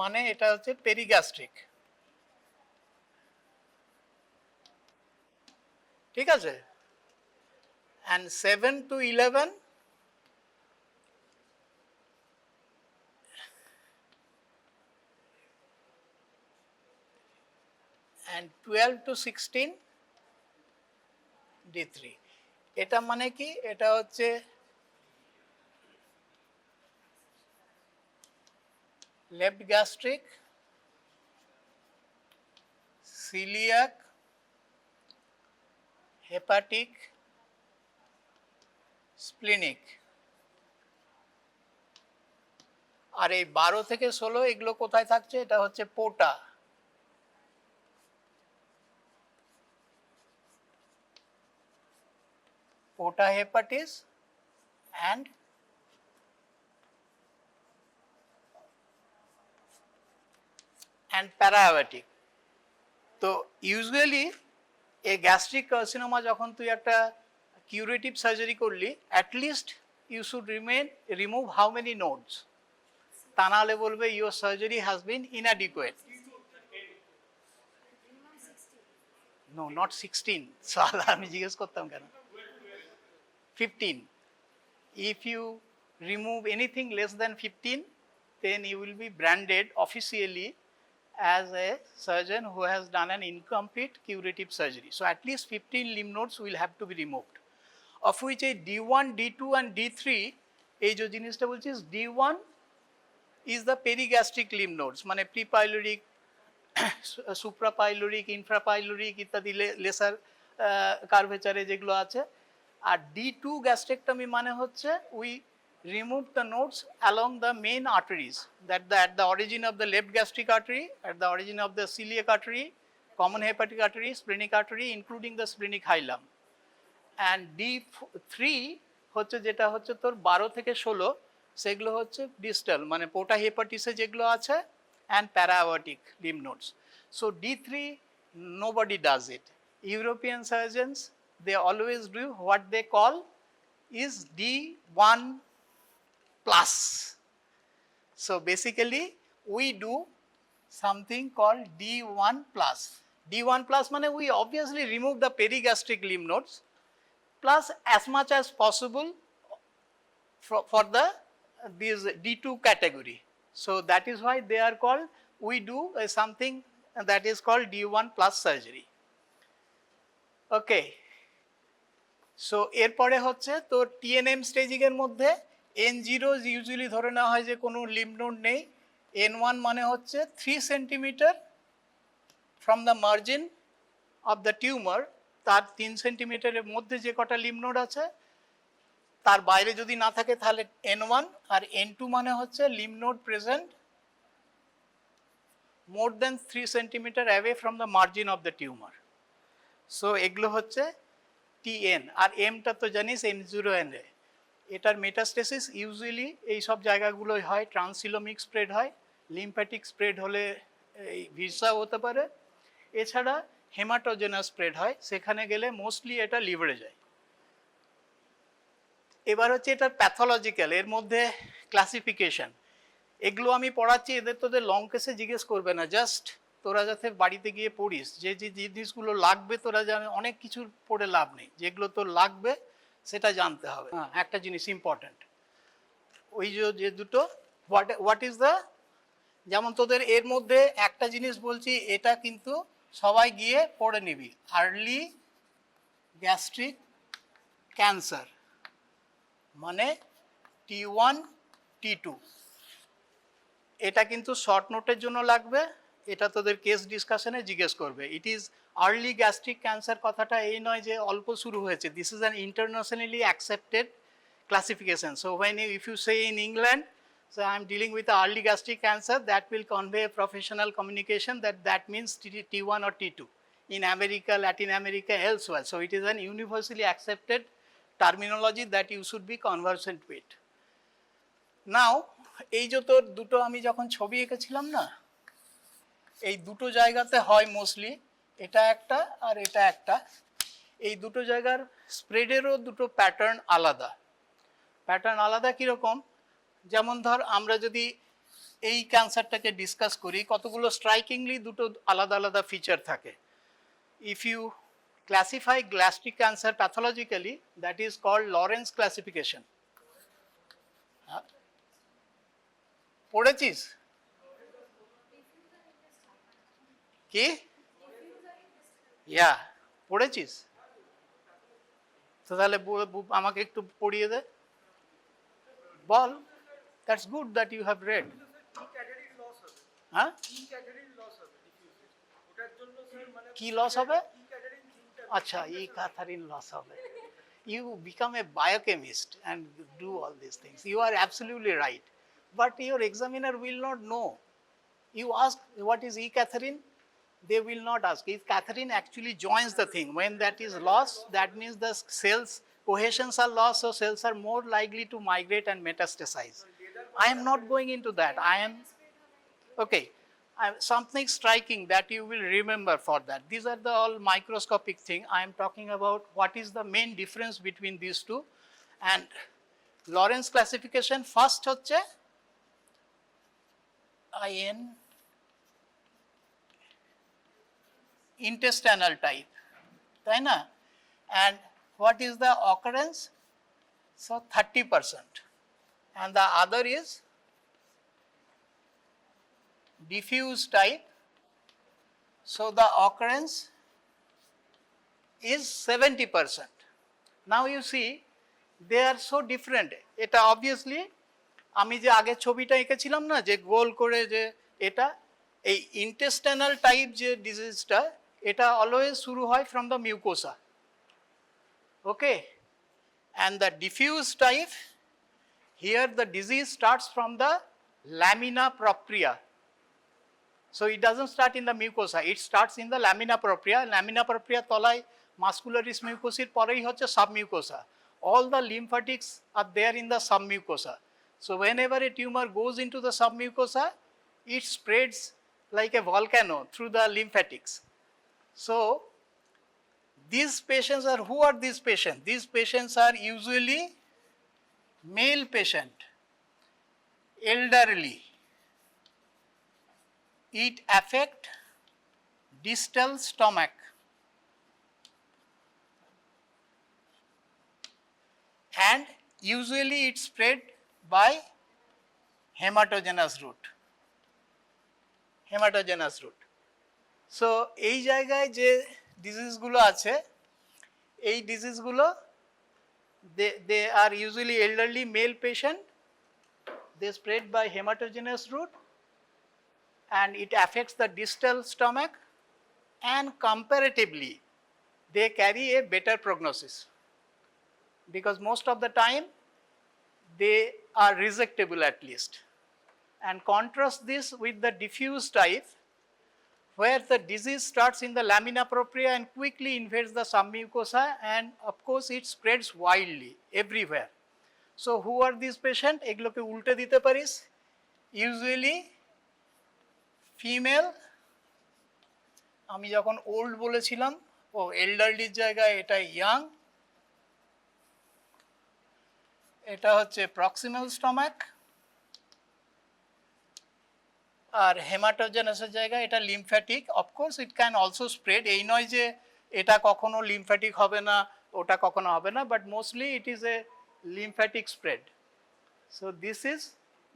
মানে এটা হচ্ছে পেরিগ্যাস্ট্রিক, ঠিক আছে। and 7 to 11 and 12 to 16 D3. এটা মানে কি, এটা হচ্ছে left gastric, celiac, hepatic, splenic। আর এই 12 থেকে 16 এগুলো কোথায় থাকছে, এটা হচ্ছে পোটা। Porta hepatis and para-aortic. তো ইউজুয়ালি এই গ্যাস্ট্রিক কার্সিনোমা যখন তুই একটা কিউরেটিভ সার্জারি করলি, at least you should remove how many nodes, তা নাহলে বলবে your surgery has been inadequate. No, not 16, সালা আমি জিজ্ঞেস করতাম কেন। 15. If you remove anything less than 15, then you will be branded officially as a surgeon who has done an incomplete curative surgery. So at least 15 lymph nodes will have to be removed, of which a D1, D2 and D3, এই যে জিনিসটা বলছিস D1 is the perigastric lymph nodes, মানে prepyloric, suprapyloric, infrapyloric ইত্যাদি laser কার্ভেচারে যেগুলো আছে। আর D2 gastrectomy মানে হচ্ছে we remove the nodes along the main arteries, that at the origin of the left gastric artery, at the origin of the celiac artery, common hepatic artery, splenic artery, including the splenic hilum. And D3 হচ্ছে যেটা হচ্ছে তোর 12 থেকে 16, সেগুলো হচ্ছে distal, মানে পোটা হেপাটিসে যেগুলো আছে, and para-aortic lymph nodes. So D3 nobody does it. European surgeons, they always do what they call is D1 plus. So basically we do something called D1 plus. D1 plus means we obviously remove the perigastric lymph nodes plus as much as possible for the this D2 category. So that is why they are called, we do something that is called D1 plus surgery. Okay. So এরপরে হচ্ছে তো TNM staging এর মধ্যে N0 usually ধরে নেওয়া হয় যে কোনো লিম্ফ নোড নেই। N1 মানে হচ্ছে 3 centimetre from the margin of the tumour, তার 3 সেন্টিমিটারের মধ্যে যে কটা লিম্ফ নোড আছে তার বাইরে যদি না থাকে তাহলে N1, আর N2 মানে হচ্ছে lymph node present more than 3 centimetre away from the margin of the tumour. So এগুলো হচ্ছে TN, আর এমটা তো জানিস N0NA। এটার মেটাস্টেসিস ইউজুয়ালি এই সব জায়গাগুলোই হয়, ট্রান্সিলোমিক স্প্রেড হয়, লিম্ফ্যাটিক স্প্রেড হলে এই ভিসা হতে পারে, এছাড়া হেমাটোজেনাস স্প্রেড হয়, সেখানে গেলে মোস্টলি এটা লিভারে যায়। এবার হচ্ছে এটার প্যাথোলজিক্যাল, এর মধ্যে ক্লাসিফিকেশন, এগুলো আমি পড়াচ্ছি, এদের তোদের লং কেসে জিজ্ঞেস করবে না, জাস্ট তোরা যাতে বাড়িতে গিয়ে পড়িস, যে যে জিনিসগুলো লাগবে তোরা জানে, অনেক কিছু পড়ে লাভ নেই, যেগুলো তোর লাগবে সেটা জানতে হবে। হ্যাঁ, একটা জিনিস ইম্পর্ট্যান্ট, ওই যে দুটো হোয়াট ইজ দ্য, যেমন তোদের এর মধ্যে একটা জিনিস বলছি, এটা কিন্তু সবাই গিয়ে পড়ে নিবি, আর্লি গ্যাস্ট্রিক ক্যান্সার মানে T1 T2, এটা কিন্তু শর্ট নোটের জন্য লাগবে, এটা তোদের কেস ডিসকাশনে জিজ্ঞেস করবে। It is early gastric cancer, কথাটা এই নয় যে অল্প শুরু হয়েছে, this is an internationally accepted classification. So when if you say in England, so I am dealing with early gastric cancer, that will convey a professional communication that means T1 or T2. In America, Latin America, elsewhere. So it is an universally accepted terminology that you should be conversant with. Now, এই যে তোর দুটো আমি যখন ছবি এঁকেছিলাম না, এই দুটো জায়গাতে হয় মোস্টলি, এটা একটা আর এটা একটা, এই দুটো জায়গার স্প্রেডেরও দুটো প্যাটার্ন আলাদা। প্যাটার্ন আলাদা কীরকম, যেমন ধর আমরা যদি এই ক্যান্সারটাকে ডিসকাস করি, কতগুলো স্ট্রাইকিংলি দুটো আলাদা আলাদা ফিচার থাকে। If you classify gastric cancer pathologically, that is called Lauren's classification. পড়েছিস কি? ইয়া, পড়েছিস তো, তাহলে আমাকে একটু পড়িয়ে দে, বল। That's good that you have read. হ্যাঁ, কি লস হবে? আচ্ছা, ই ক্যাথারিন লস হবে। You become a biochemist and do all these things. You are absolutely right. But your examiner will not know. You ask what is E. Catherine, they will not ask. If Catherine actually joins the thing, when that is lost, that means the cells cohesions are lost, so cells are more likely to migrate and metastasize. I am not going into that. I am okay. Something striking that you will remember for that. These are the all microscopic thing. I am talking about what is the main difference between these two. And Lorentz classification first হচ্ছে IN intestinal type, তাই না? And what is the occurrence? So 30%. And the other is diffuse type. So the occurrence is 70%. Now you see, they are so different. এটা obviously আমি যে আগে ছবিটা এঁকেছিলাম না, যে গোল করে, যে এটা এই ইন্টেস্টাইনাল টাইপ যে ডিজিজটা, এটা অলওয়েজ শুরু হয় from the mucosa, okay? And the diffuse type, here the disease starts from the lamina propria. So it doesn't start in the mucosa, it starts in the lamina propria. Lamina propria তলায় muscularis mucosae পরেই হচ্ছে submucosa. All the lymphatics are there in the submucosa. So whenever a tumor goes into the submucosa, it spreads like a volcano through the lymphatics. So these patients are, who are these patients? These patients are usually male patient, elderly. It affect distal stomach and usually it spread by hematogenous route. Hematogenous route. So এই জায়গায় যে ডিজিজগুলো আছে, এই ডিজিজগুলো they are usually elderly male patient, they spread by hematogenous route and it affects the distal stomach, and comparatively they carry a better prognosis because most of the time they are resectable at least. And contrast this with the diffuse type, where the disease starts in the lamina propria and quickly invades the submucosa, and of course it spreads wildly everywhere. So who are these patients? এগুলোকে উল্টে দিতে পারিস, usually female, আমি যখন old বলেছিলাম, ও এল্ডারলির জায়গায় এটা young, এটা হচ্ছে প্রক্সিমাল স্টমাক, আর হেমাটোজেনাসের জায়গায় এটা lymphatic, of course it can also spread, এই নয় যে এটা কখনো লিমফ্যাটিক হবে না ওটা কখনো হবে না, but mostly it is A lymphatic spread. So this is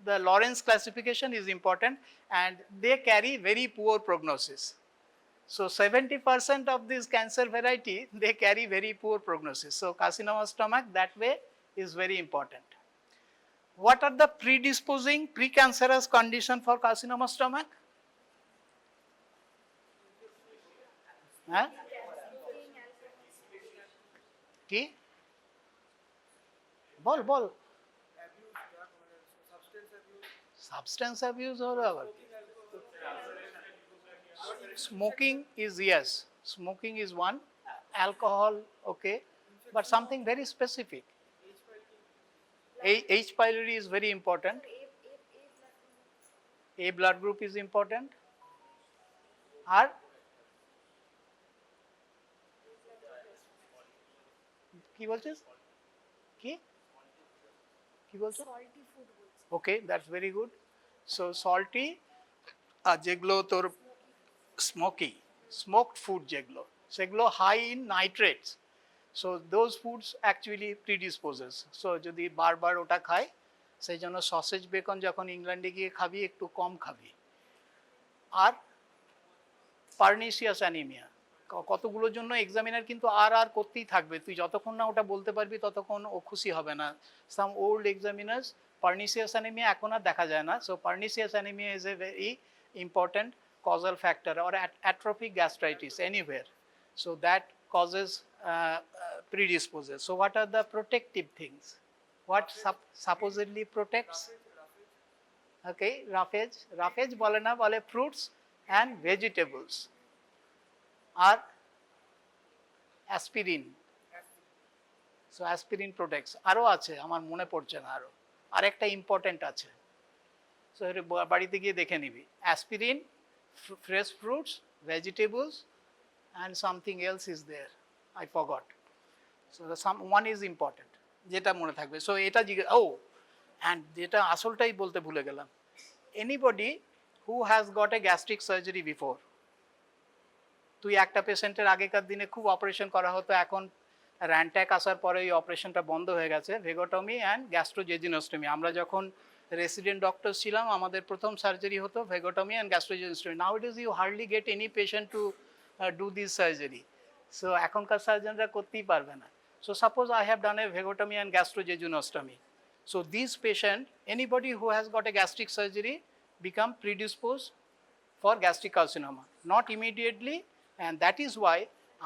the Lawrence classification is important and they carry very poor prognosis. So 70% of this cancer variety, they carry very poor prognosis. So carcinoma stomach that way is very important. What are the predisposing precancerous condition for carcinoma stomach? Huh? কি বল বল substance abuse or abar smoking is, yes, smoking is one, alcohol okay, but something very specific. H pylori is very important. A blood group is important. আর কি বলছিস কি কি বলছো? Okay, that's very good. So salty আর যেগুলো তোর smoked food যেগুলো, সেগুলো high in nitrates, so those foods actually predisposes. So যদি বারবার ওটা খায়, সেই জন্য সসেজ বেকন যখন ইংল্যান্ডে গিয়ে খাবি একটু কম খাবি. আর পার্নিসিয়াস অ্যানিমিয়া, কতগুলোর জন্য এক্সামিনার কিন্তু আর করতেই থাকবে, তুই যতক্ষণ না ওটা বলতে পারবি ততক্ষণ ও খুশি হবে না. সাম ওল্ড এক্সামিনার্স পার্নিসিয়াস অ্যানিমিয়া এখন আর দেখা যায় না. So pernicious anaemia is a very important causal factor, or atrophic gastritis anywhere, so that causes predisposes. So what are the protective things? What supposedly protects? Okay, roughage bole na, bole fruits and vegetables. Or aspirin, so aspirin protects. Aro ache amar mone porche na, aro arekta important ache, so বাড়িতে গিয়ে দেখে নিবি. Aspirin, fresh fruits, vegetables and something else is there, I forgot. So some one is important, যেটা মনে থাকবে. So এটা and যেটা আসলটাই বলতে ভুলে গেলাম, anybody who has got a gastric surgery before, তুই একটা পেশেন্টের আগেকার দিনে খুব অপারেশন করা হতো, এখন র্যান্ট্যাক আসার পরে এই অপারেশনটা বন্ধ হয়ে গেছে, ভেগোটমি অ্যান্ড গ্যাস্ট্রোজেজিনোস্টমি. আমরা যখন রেসিডেন্ট ডক্টর ছিলাম আমাদের প্রথম সার্জারি হতো vagotomy and gastrojejunostomy. Now it is you hardly get any patient to do this surgery. So এখনকার সার্জনরা করতেই পারবে না. So suppose I have done a vagotomy and gastrojejunostomy. So this patient, anybody who has got a gastric surgery become predispose for gastric carcinoma, not immediately. And that is why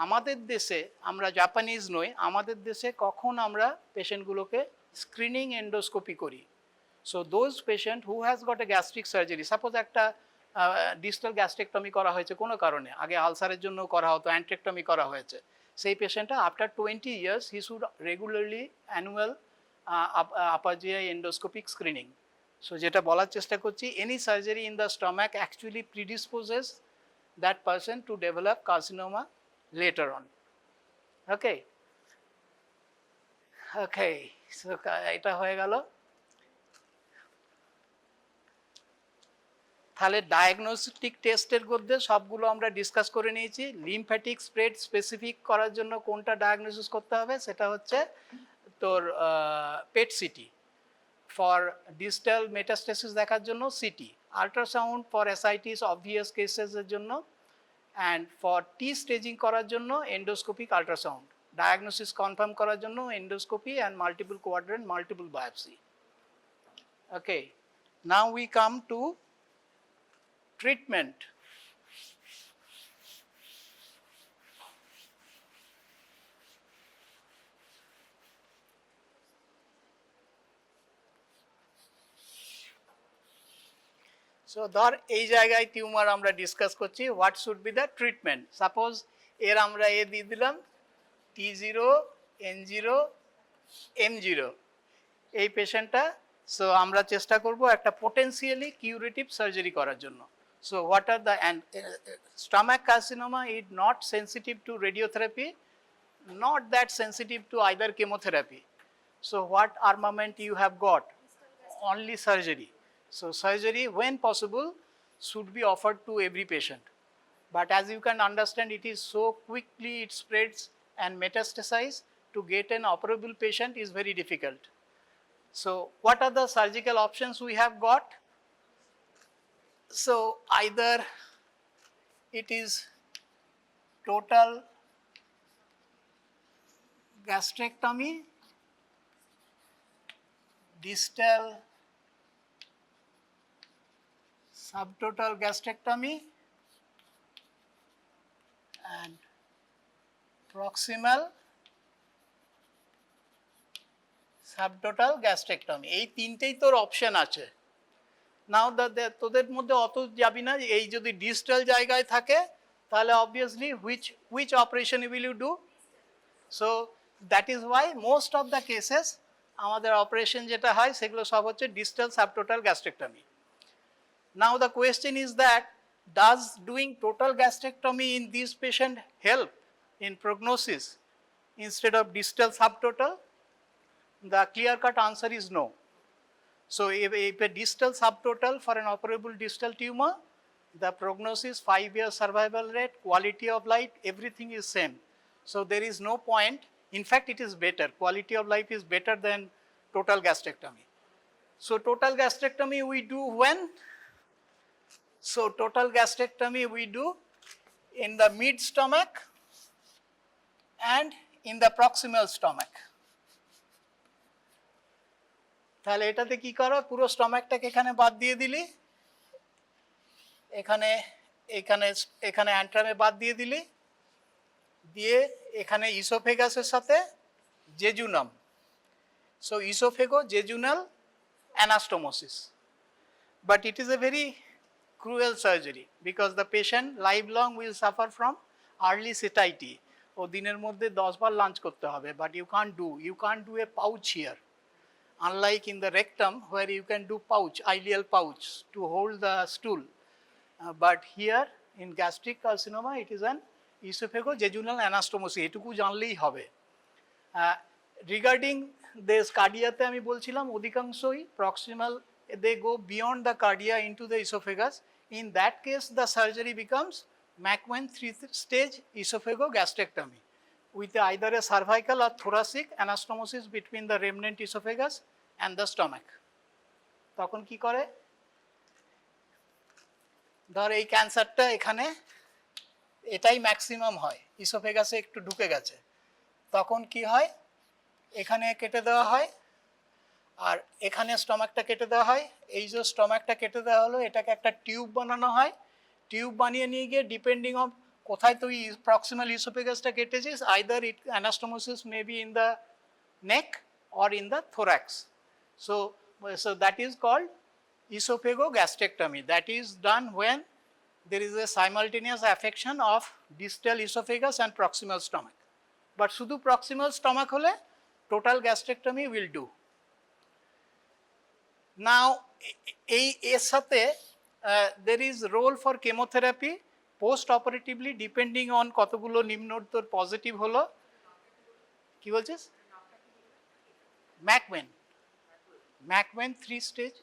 আমাদের দেশে, আমরা Japanese নই, আমাদের দেশে কখন আমরা পেশেন্টগুলোকে screening endoscopy করি. So those patient who has got a gastric surgery, suppose একটা ডিস্টাল গ্যাস্ট্রেক্টমি করা হয়েছে কোনো কারণে, আগে আলসারের জন্য করা হতো, অ্যান্ট্রেক্টমি করা হয়েছে, সেই পেশেন্টটা after 20 years he should regularly annual upper GI endoscopic screening. So যেটা বলার চেষ্টা করছি, any surgery in the stomach actually predisposes that person to develop carcinoma later on. Okay, so এটা হয়ে গেল. তাহলে ডায়াগনস্টিক টেস্টের মধ্যে সবগুলো আমরা ডিসকাস করে নিয়েছি. লিমফ্যাটিক স্প্রেড স্পেসিফিক করার জন্য কোনটা ডায়াগনোসিস করতে হবে, সেটা হচ্ছে তোর PET CT. For distal metastasis দেখার জন্য CT, ultrasound for ascites obvious কেসেসের জন্য, অ্যান্ড ফর টি স্টেজিং করার জন্য এন্ডোস্কোপিক আল্ট্রাসাউন্ড, ডায়াগনোসিস কনফার্ম করার জন্য endoscopy and multiple quadrant multiple biopsy. Okay, now we come to treatment. So ধর এই জায়গায় টিউমার আমরা ডিসকাস করছি, what should be the treatment. Suppose এর আমরা এ দিয়ে দিলাম T0, N0, M0 এই পেশেন্টটা. সো আমরা চেষ্টা করব একটা পোটেন্সিয়ালি কিউরেটিভ সার্জারি করার জন্য. So what are the, and stomach carcinoma is not sensitive to radiotherapy, not that sensitive to either chemotherapy. So what armament you have got? Only surgery. So surgery when possible, should be offered to every patient. But as you can understand, it is so quickly it spreads and metastasizes, to get an operable patient is very difficult. So what are the surgical options we have got? So either it is total gastrectomy, distal subtotal gastrectomy, and proximal subtotal gastrectomy, এই তিনটেই তোর option আছে। নাও তোদের মধ্যে অত যাবি না, এই যদি ডিস্টাল জায়গায় থাকে তাহলে obviously which operation will you do. So that is why most of the cases আমাদের অপারেশন যেটা হয় সেগুলো সব হচ্ছে distal subtotal gastrectomy. Now the question is that, does doing total gastrectomy in this patient help in prognosis instead of distal subtotal? The clear-cut answer is no. So if a distal subtotal for an operable distal tumor, the prognosis, 5-year survival rate, quality of life, everything is same. So there is no point. In fact, it is better. Quality of life is better than total gastrectomy. So total gastrectomy we do when? So total gastrectomy we do in the mid stomach and in the proximal stomach. তাহলে এটাতে কি করো, পুরো স্টমাকটাকে এখানে বাদ দিয়ে দিলি, এখানে এখানে এখানে অ্যান্ট্রামে বাদ দিয়ে দিলি, দিয়ে এখানে ইসোফেগাসের সাথে jejunum. So oesophago jejunal anastomosis. But it is a very cruel surgery because the patient lifelong will suffer from early satiety. ও দিনের মধ্যে 10 বার লাঞ্চ করতে হবে, but you can't do a pouch here. Unlike in the rectum where you can do pouch, ileal pouch to hold the stool. But here in gastric carcinoma it is an esophago-jejunal anastomosis. এটুকু জানলেই হবে। Regarding this cardiaতে আমি বলছিলাম অধিকাংশই proximal, they go beyond the cardia into the esophagus. In that case the surgery becomes McMahon 3-stage esophagogastrectomy with either a cervical or thoracic anastomosis between the remnant esophagus and the stomach. তখন কি করে, ধর এই ক্যান্সারটা এখানে এটাই maximum হয়, ইসোফেগাসে একটু ঢুকে গেছে, তখন কি হয়, এখানে কেটে দেওয়া হয় আর এখানে স্টমাকটা কেটে দেওয়া হয়। এই যে স্টমাকটা কেটে দেওয়া হলো এটাকে একটা টিউব বানানো হয়, টিউব বানিয়ে নিয়ে গিয়ে ডিপেন্ডিং অন কোথায় তুই প্রক্সিমাল ইসোফেগাসটা কেটেছিস, either it anastomosis may be in the neck or in the thorax. So that is called esophagogastrectomy. That is done when there is a simultaneous affection of distal esophagus and proximal stomach. But শুধু proximal stomach হলে total gastrectomy will do. Now এর সাথে there is role for chemotherapy post operatively depending on কতগুলো নিম্ন তোর positive হলো। কি বলছিস? McMahon 3-stage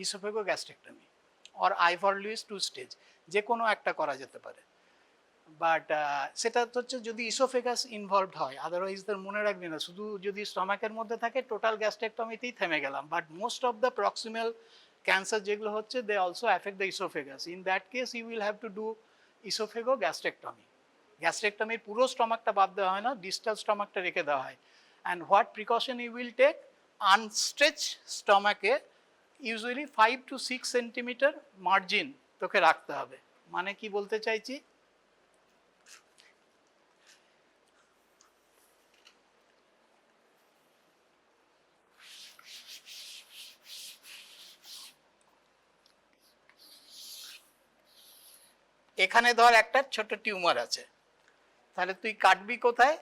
esophagogastrectomy or Ivor Lewis 2-stage, যে কোনো একটা করা যেতে পারে। বাট সেটা হচ্ছে যদি ইসোফেগাস ইনভলভড হয়, আদারওয়াইজ তার মনে রাখবি না, শুধু যদি স্টমাকের মধ্যে থাকে টোটাল গ্যাস্ট্রেক্টমিতেই থেমে গেলাম। But most of the proximal cancer যেগুলো হচ্ছে they also affect the oesophagus. In that case you will have to do oesophagogastrectomy. গ্যাস্ট্রেক্টমির পুরো স্টমাকটা বাদ দেওয়া হয় না, ডিস্টাল স্টমাকটা রেখে দেওয়া হয়। And what precaution you will take? Unstretched stomach usually 5 to 6 centimeter margin তোকে রাখতে হবে। মানে কি বলতে চাইছি, এখানে ধর একটা ছোট টিউমার আছে, তাহলে তুই কাটবি কোথায়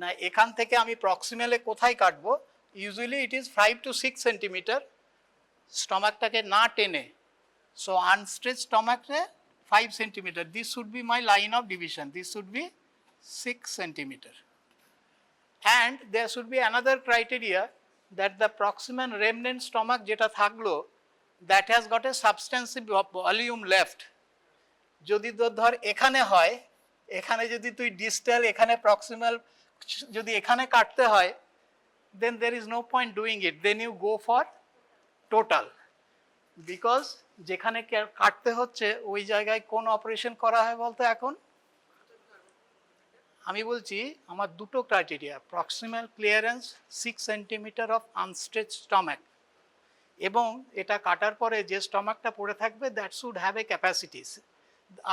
না, এখান থেকে আমি প্রক্সিমালে কোথায় কাটবো, usually it is 5 to 6 centimetre, স্টমাকটাকে না টেনে। সো আনস্ট্রেচ স্টমাকে 5 centimetre, this should be my line of division, this should be 6 centimetre. And there should be another criteria that the proximal remnant stomach যেটা থাকলো that has got a substantive volume left. যদি তোর ধর এখানে হয়, এখানে যদি তুই ডিস্টাল, এখানে প্রক্সিমাল যদি এখানে কাটতে হয়, then there is no point doing it. Then you go for total. Because যেখানে কাটতে হচ্ছে ওই জায়গায় কোন অপারেশন করা হয় বলতো এখন? আমি বলছি আমার দুটো criteria, proximal clearance 6 centimetre of unstretched stomach, এবং এটা কাটার পরে যে স্টমাকটা পড়ে থাকবে that should have a capacities,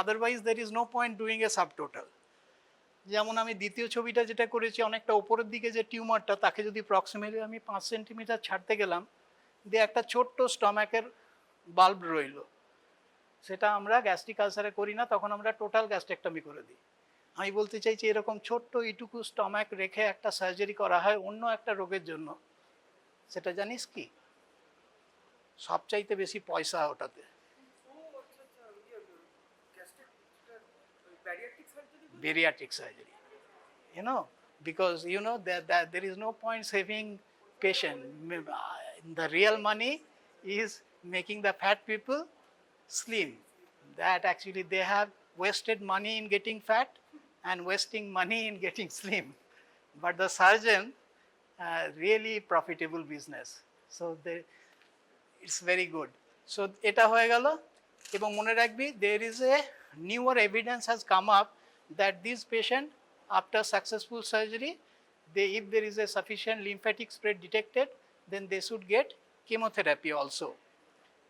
otherwise there is no point doing a subtotal. যেমন আমি দ্বিতীয় ছবিটা যেটা করেছি, অনেকটা উপরের দিকে যে টিউমারটা, তাকে যদি প্রক্সিমালি আমি 5 সেন্টিমিটার ছাড়তে গেলাম, দিয়ে একটা ছোট্ট স্টমাকের বাল্ব রইল, সেটা আমরা গ্যাস্ট্রিক আলসারে করি না, তখন আমরা টোটাল গ্যাস্ট্রেক্টমি করে দিই। আমি বলতে চাইছি এরকম ছোট্ট এইটুকু স্টমাক রেখে একটা সার্জারি করা হয় অন্য একটা রোগের জন্য, সেটা জানিস কি? সবচাইতে বেশি পয়সা ওটাতে। Bariatric surgery, you know, because you know that there is no point saving patient. The real money is making the fat people slim. That actually they have wasted money in getting fat and wasting money in getting slim. But the surgeon, really profitable business. So it's very good. So এটা হয়ে গেল, এবং মনে রাখবি there is a newer evidence has come up that this patient after successful surgery, if there is a sufficient lymphatic spread detected, then they should get chemotherapy also.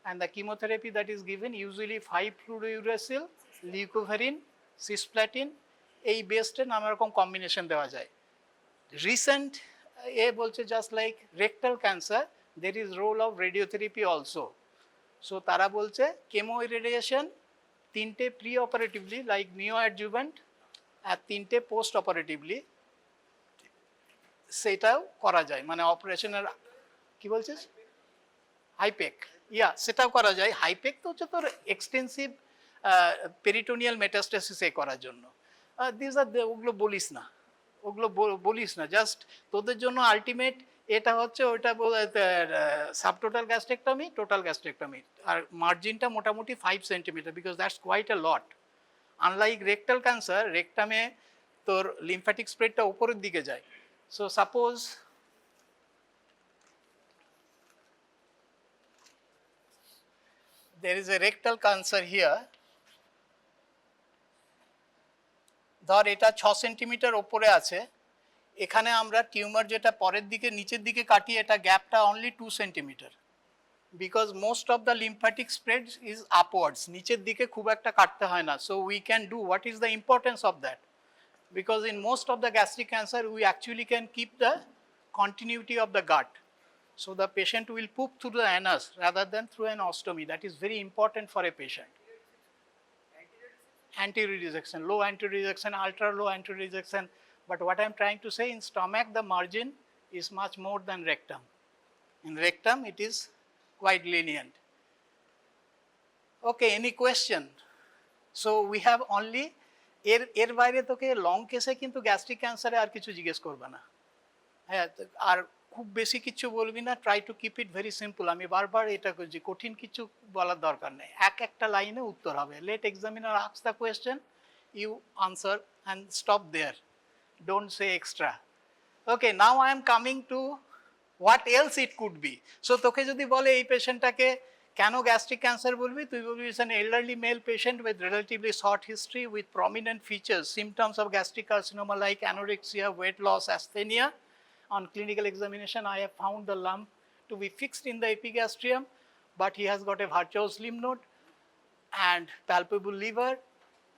And the chemotherapy that is given usually 5-fluorouracil, leucovorin, cisplatin, এই বেস্টে নানা রকম combination দেওয়া যায়। Recent বলছে just like rectal cancer, there is role of radiotherapy also. So তারা বলছে chemo radiation 3টে pre operatively like neo adjuvant, আর 3টে পোস্ট অপারেটিভলি, সেটাও করা যায়, মানে অপারেশনের কি বলছিস হাইপেক, সেটাও করা যায়। হাইপেক তো হচ্ছে তোর এক্সটেন্সিভ পেরিটোনিয়াল মেটাস্টাসিসে করার জন্য। দিস আর ওগুলো বলিস না, ওগুলো বলিস না, জাস্ট তোদের জন্য আলটিমেট এটা হচ্ছে ওইটা সাবটোটাল গ্যাস্ট্রেক্টমি, টোটাল গ্যাস্ট্রেক্টমি, আর মার্জিনটা মোটামুটি 5 centimetre, because that's quite a lot. Unlike rectal cancer, রেকটামে তোর লিম্ফ্যাটিক স্প্রেডটা উপরের দিকে যায়। So suppose there is a rectal cancer here, ধর এটা 6 সেন্টিমিটার উপরে আছে, এখানে আমরা টিউমার যেটা পরের দিকে নিচের দিকে কাটি, এটা গ্যাপটা only 2 centimetre, because most of the lymphatic spread is upwards, নিচের দিকে খুব একটা কাটতে হয় না। So we can do, what is the importance of that? Because in most of the gastric cancer we actually can keep the continuity of the gut, so the patient will poop through the anus rather than through an ostomy. That is very important for a patient. Anterior rejection, low anterior rejection, ultra low anterior rejection. But what I am trying to say, in stomach the margin is much more than rectum. In rectum it is quite lenient. Okay, any question? So we have only এর বাইরে তোকে long কেসে কিন্তু gastric ক্যান্সারে আর কিছু জিজ্ঞেস করবে না, হ্যাঁ, আর খুব বেশি কিছু বলবি না, try to keep it very simple. আমি বারবার এটা করছি, কঠিন কিছু বলার দরকার নেই, একটা লাইনে উত্তর হবে। Let examiner ask the question, you answer and stop there, don't say extra. Okay, now I am coming to what else it could be. So তোকে যদি বলে এই পেশেন্টটাকে কেন গ্যাস্ট্রিক ক্যান্সার বলবি, তুই বলবি it's an elderly male patient with relatively short history with prominent features, symptoms of gastric carcinoma like anorexia, weight loss, asthenia. On clinical examination, I have found the lump to be fixed in the epigastrium, but he has got a virtuous lymph node and palpable liver.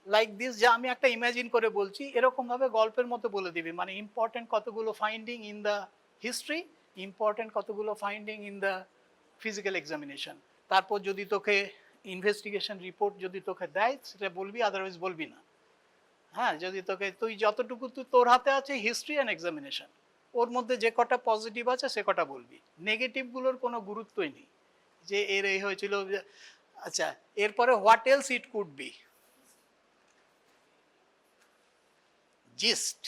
Like this, যা আমি একটা imagine করে বলছি, এরকমভাবে গল্পের মতো বলে দিবি, মানে ইম্পর্টেন্ট কতগুলো finding in the history, important কতগুলো finding in the physical examination. তারপর যদি তোকে ইনভেস্টিগেশন রিপোর্ট যদি তোকে দেয় সেটা বলবি, আদারওয়াইজ বলবি না। হ্যাঁ, যদি তোকে, তুই যতটুকু তোর হাতে আছে হিস্ট্রি অ্যান্ড এক্সামিনেশন, ওর মধ্যে যে কটা পজিটিভ আছে সে কটা বলবি, নেগেটিভগুলোর কোনো গুরুত্বই নেই, যে এর এই হয়েছিল। আচ্ছা, এরপরে what else it could B? Gist,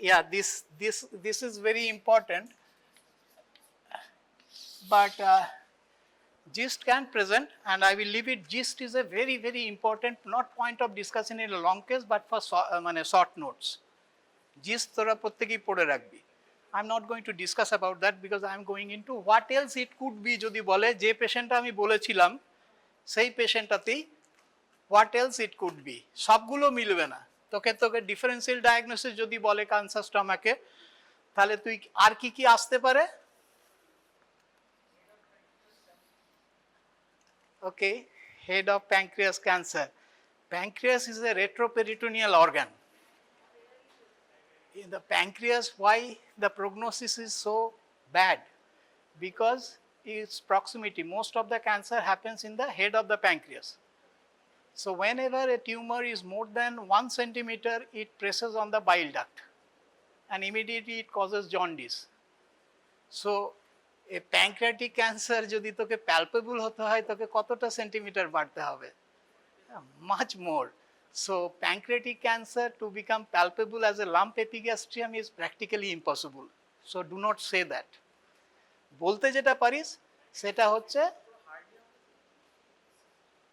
yeah, this is very important, but gist can present, and I will leave it. Gist is a very important, not point of discussion in a long case, but for short notes. Gist তোরা প্রত্যেকেই পড়ে রাখবি. I'm not going to discuss about that because I am going into what else it could be যদি বলে যে পেশেন্টটা আমি বলেছিলাম সেই পেশেন্টটাতেই what else it could be. সবগুলো মিলবে না, তোকে ডিফারেন্সিয়াল ডায়াগনোসিস যদি বলে ক্যান্সার স্টমাকে, তাহলে তুই আর কি আসতে পারে? Okay, head of pancreas cancer. Pancreas is a retroperitoneal organ. In the pancreas, why the prognosis is so bad? Because its proximity, most of the cancer happens in the head of the pancreas. So whenever a tumor is more than 1 centimeter, it presses on the bile duct and immediately it causes jaundice. So a pancreatic cancer যদি তোকে palpable হতে হয়, তোকে কতটা centimetre বাড়তে হবে? Much more. So pancreatic cancer to become palpable as a lump epigastrium is practically impossible. So do not say that. বলতে যেটা পারিস সেটা হচ্ছে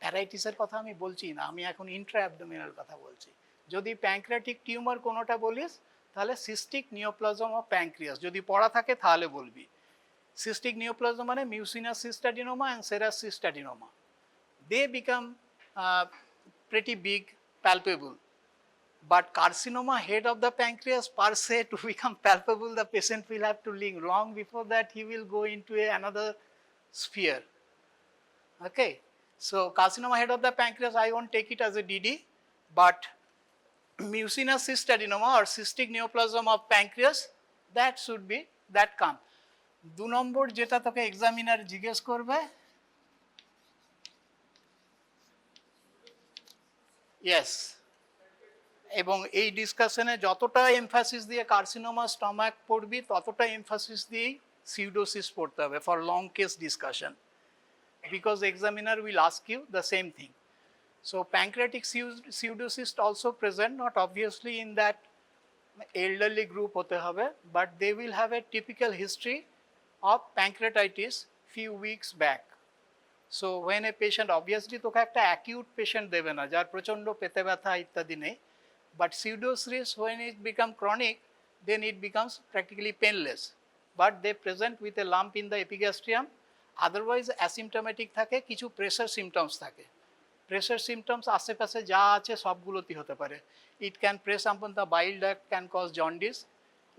প্যারাইটিসের কথা আমি বলছি না, আমি এখন ইন্ট্রা অ্যাবডোমিনাল কথা বলছি। যদি প্যানক্রিয়াটিক টিউমার কোনোটা বলিস তাহলে সিস্টিক নিওপ্লাজম অফ প্যানক্রিয়াস, যদি পড়া থাকে তাহলে বলবি। সিস্টিক নিওপ্লাজম মানে mucinous cystadenoma and serous cystadenoma, they become pretty big, palpable. But carcinoma head of the pancreas per se, to become palpable, the patient will have to live long. Before that, he will go into another sphere. Okay, so carcinoma head of the pancreas, I won't take it as a DD, but mucinous cystadenoma or cystic neoplasm of pancreas, that should be, that come. 2 নম্বর যেটা তোকে examiner জিজ্ঞেস করবে, yes, এবং এই ডিসকাশনে যতটা emphasis দিয়ে carcinoma stomach পড়বি ততটা এমফাসিস দিয়েই সিউডোসিস পড়তে হবে for long case discussion, because examiner will ask you the same thing. So pancreatic pseudocyst also present, not obviously in that elderly group hote hobe, but they will have a typical history of pancreatitis few weeks back. So when a patient, obviously তোকে একটা acute patient দেবে না যার প্রচন্ড পেতে ব্যথা ইত্যাদি নেই, but pseudocyst when it become chronic, then it becomes practically painless, but they present with a lump in the epigastrium, otherwise asymptomatic থাকে, কিছু pressure symptoms থাকে. Pressure symptoms আশেপাশে যা আছে সবগুলোতেই হতে পারে. It can press upon the bile duct, can cause jaundice.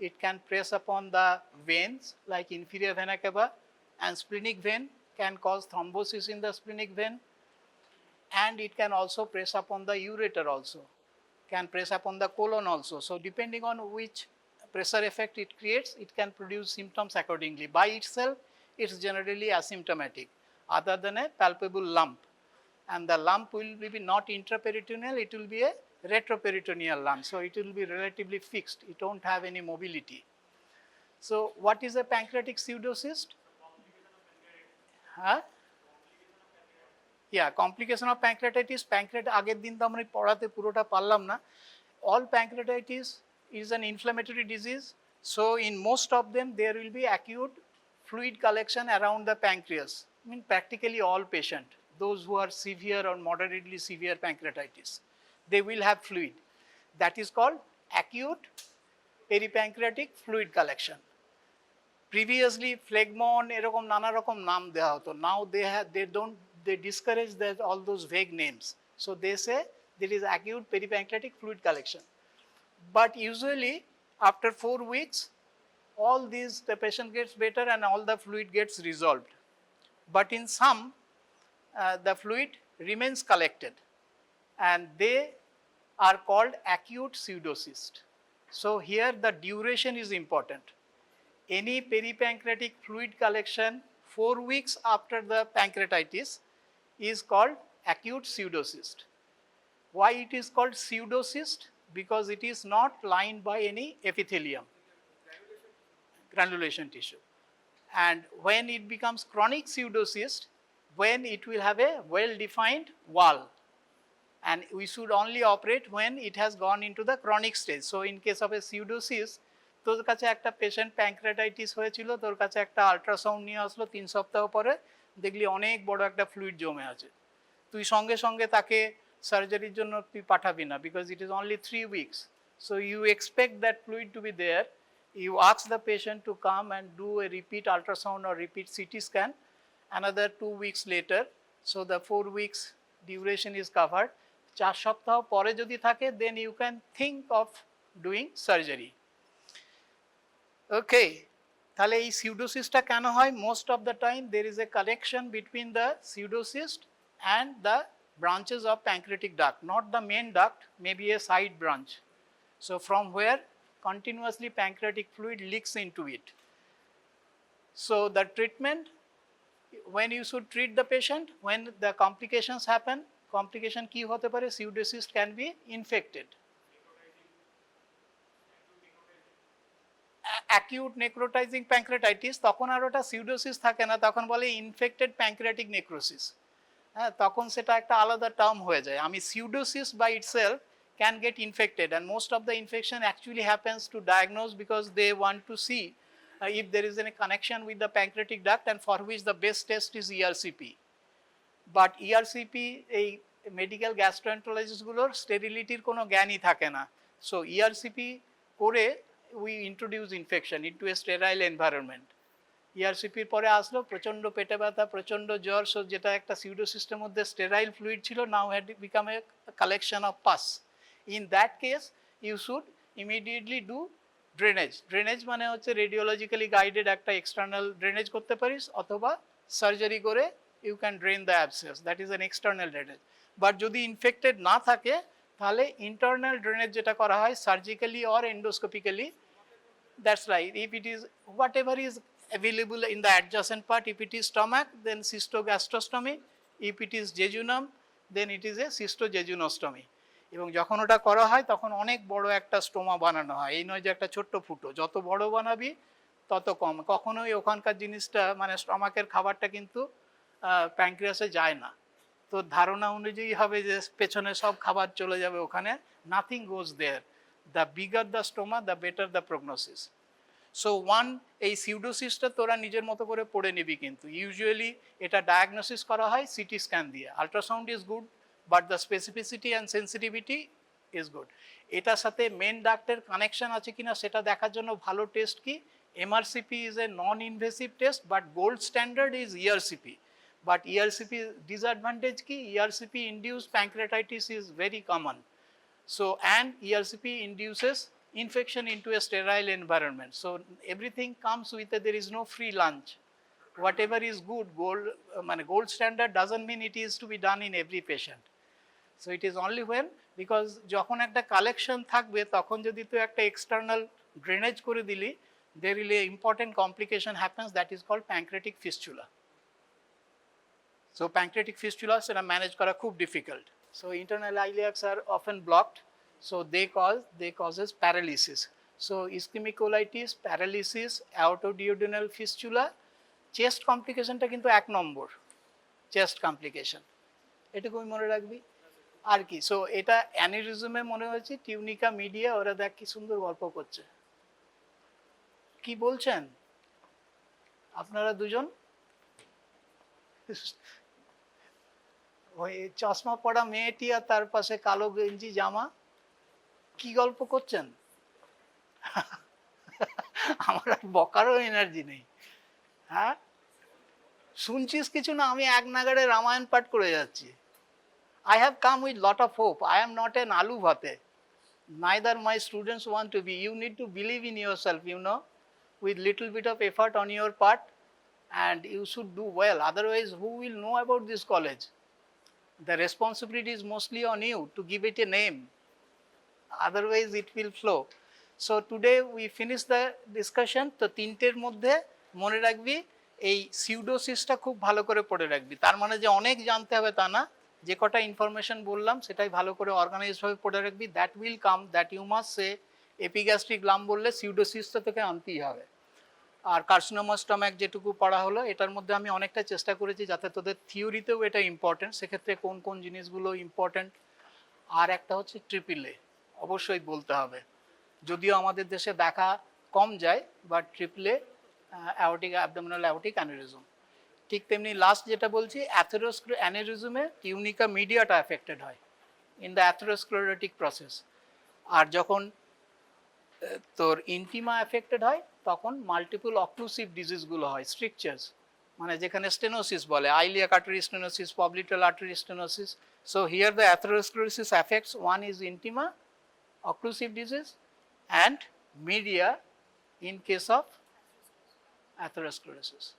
It can press upon the veins like inferior vena cava, and splenic vein can cause thrombosis in the splenic vein, and it can also press upon the ureter also, can press upon the colon also. So depending on which pressure effect it creates, it can produce symptoms accordingly. By itself, it's generally asymptomatic other than a palpable lump. And the lump will be not intraperitoneal, it will be a retroperitoneal lump. So it will be relatively fixed, it won't have any mobility. So what is a pancreatic pseudocyst? Huh? Yeah, complication of pancreatitis. আগের দিন তো আমরা পড়াতে পুরোটা পারলাম না. All pancreatitis is an inflammatory disease. So in most of them there will be acute fluid collection around the pancreas. I mean practically all patients, those who are severe or moderately severe pancreatitis, they will have fluid. That is called acute peripancreatic fluid collection. Previously phlegmon এরকম নানা রকম নাম দেওয়া হতো. Now they discourage that all those vague names. So they say there is acute peripancreatic fluid collection. But usually after 4 weeks, all these, the patient gets better and all the fluid gets resolved. But in some, the fluid remains collected and they are called acute pseudocyst. So here the duration is important. Any peripancreatic fluid collection 4 weeks after the pancreatitis is called acute pseudocyst. Why it is called pseudocyst? Because it is not lined by any epithelium, granulation tissue. And when it becomes chronic pseudocyst, when it will have a well-defined wall, and we should only operate when it has gone into the chronic stage. So in case of a pseudosis, তোর কাছে একটা patient প্যাঙ্ক্রেটাইটিস হয়েছিল, তোর কাছে একটা ultrasound নিয়ে আসলো 3 সপ্তাহ পরে, দেখলি অনেক বড় একটা ফ্লুইড জমে আছে, তুই সঙ্গে সঙ্গে তাকে সার্জারির জন্য তুই পাঠাবি না, because it is only 3 weeks. So you expect that fluid to be there. You ask the patient to come and do a repeat ultrasound or repeat CT scan another 2 weeks later. So the 4 weeks duration is covered. 4 সপ্তাহ পরে যদি থাকে, then you can think of doing surgery. Okay, তাহলে এই pseudocyst কেন হয়? Most of the time there is a connection between the pseudocyst and the branches of pancreatic duct, not the main duct, maybe a side branch. So from where continuously pancreatic fluid leaks into it. So the treatment, when you should treat the patient, when the complications happen, complication কি হতে পারে? Pseudocyst can be infected. Acute necrotizing pancreatitis, তখন আর ওটা pseudocyst থাকে না, তখন বলে infected pancreatic necrosis. হ্যাঁ, তখন সেটা একটা আলাদা টার্ম হয়ে যায়। আমি pseudocyst by itself can get infected, and most of the infection actually happens to diagnose because they want to see if there is any connection with the pancreatic duct, and for which the best test is ERCP. But ERCP এই medical গ্যাস্ট্রোএন্টারোলজিস্টগুলোর স্টেরিলিটির কোনো জ্ঞানই থাকে না। So ERCP করে we introduce infection into a sterile environment. ERCPর পরে আসলো প্রচণ্ড পেটে ব্যথা, প্রচণ্ড জ্বর, সো যেটা একটা pseudocyst-এর মধ্যে স্টেরাইল ফ্লুইড ছিল, now had become a collection of pus. In that case, you should immediately do drainage. Drainage মানে হচ্ছে radiologically guided একটা external drainage করতে পারিস, অথবা সার্জারি করে you can drain the abscess. That is an external drainage. But যদি infected না থাকে, তাহলে internal drainage যেটা করা হয় surgically or endoscopically. That's right. If it is whatever is available in the adjacent part, if it is stomach, then cystogastrostomy. If it is jejunum, then it is a cystojejunostomy. এবং যখন ওটা করা হয় তখন অনেক বড় একটা স্টোমা বানানো হয়, এই নয় যে একটা ছোট্ট ফুটো। যত বড় বানাবি তত কম। কখনোই ওখানকার জিনিসটা মানে স্টমাকের খাবারটা কিন্তু প্যানক্রিয়াসে যায় না। তো ধারণা অনুযায়ী হবে যে পেছনে সব খাবার চলে যাবে ওখানে, nothing goes there. The bigger the stoma, the better the prognosis. So এই pseudocyst-টা তোরা নিজের মতো করে পড়ে নিবি, কিন্তু ইউজুয়ালি এটা ডায়াগনোসিস করা হয় সিটি স্ক্যান দিয়ে। Ultrasound is good, but the specificity and sensitivity is good. এটার সাথে মেন ডাক্টের কানেকশন আছে কিনা সেটা দেখার জন্য ভালো টেস্ট কি? MRCP is a non-invasive test, but gold standard is ERCP. But ERCP disadvantage ki? ERCP induced pancreatitis is very common. So, and ERCP induces infection into a sterile environment. So everything comes with there is no free lunch. Whatever is good, gold standard doesn't mean it is to be done in every patient. So it is only when, because যখন একটা collection থাকবে তখন যদি তুই একটা external drainage করে দিলি, there will a important complication happens that is called pancreatic fistula. So pancreatic fistula সেটা ম্যানেজ করা খুব difficult. So internal iliacs are often blocked, so they causes paralysis. So ischemic colitis, paralysis, aortoduodenal fistula, chest complicationটা কিন্তু 1 নম্বর, chest complication, এটুকুই মনে রাখবি। আর কি, so এটা অ্যানিরিজমে মনে হয়েছে টিউনিকা মিডিয়া, ওরা দেখ কি সুন্দর গল্প করছে। কি বলছেন আপনারা দুজন? ওই চশমা পড়া মেয়েটি আর তার পাশে কালো গেঞ্জি জামা, কি গল্প করছেন? আমার আর বকারও এনার্জি নেই। হ্যাঁ, শুনছিস কিছু না? আমি এক নাগাড়ে রামায়ণ পাঠ করে যাচ্ছি। I have come with lot of hope. I am not an aloo bhate. Neither my students want to be. You need to believe in yourself, you know, with little bit of effort on your part, and you should do well. Otherwise, who will know about this college? The responsibility is mostly on you to give it a name. Otherwise, it will flow. So today we finish the discussion. তো তিনটের মধ্যে মনে রাখবি এই pseudocyst-টা খুব ভালো করে পড়ে রাখবি। তার মানে যে অনেক জানতে হবে তা না, যে কটা ইনফরমেশন বললাম সেটাই ভালো করে অর্গানাইজভাবে পড়ে রাখবি। That will come, that you must say. Epigastric lump বললে pseudocyst থেকে আনতেই হবে। আর কার্সিনোমা স্টমাক যেটুকু পড়া হলো, এটার মধ্যে আমি অনেকটা চেষ্টা করেছি যাতে তোদের থিওরিতেও এটা ইম্পর্টেন্ট, সেক্ষেত্রে কোন কোন জিনিসগুলো ইম্পর্টেন্ট আর একটা হচ্ছে ট্রিপল এ, অবশ্যই বলতে হবে, যদিও আমাদের দেশে দেখা কম যায়, but triple A aortic abdominal aortic aneurysm. ঠিক তেমনি লাস্ট যেটা বলছি, অ্যানিউরিজমে টিউনিকা মিডিয়াটা এফেক্টেড হয় ইন দ্য অ্যাথেরোস্ক্লেরোটিক প্রসেস। আর যখন তোর ইন্টিমা এফেক্টেড হয় তখন মাল্টিপল অক্লুসিভ ডিজিজগুলো হয়, স্ট্রিকচার্স, মানে যেখানে স্টেনোসিস বলে, iliac artery stenosis, popliteal artery stenosis. So here the atherosclerosis affects one is intima occlusive disease and media in case of atherosclerosis.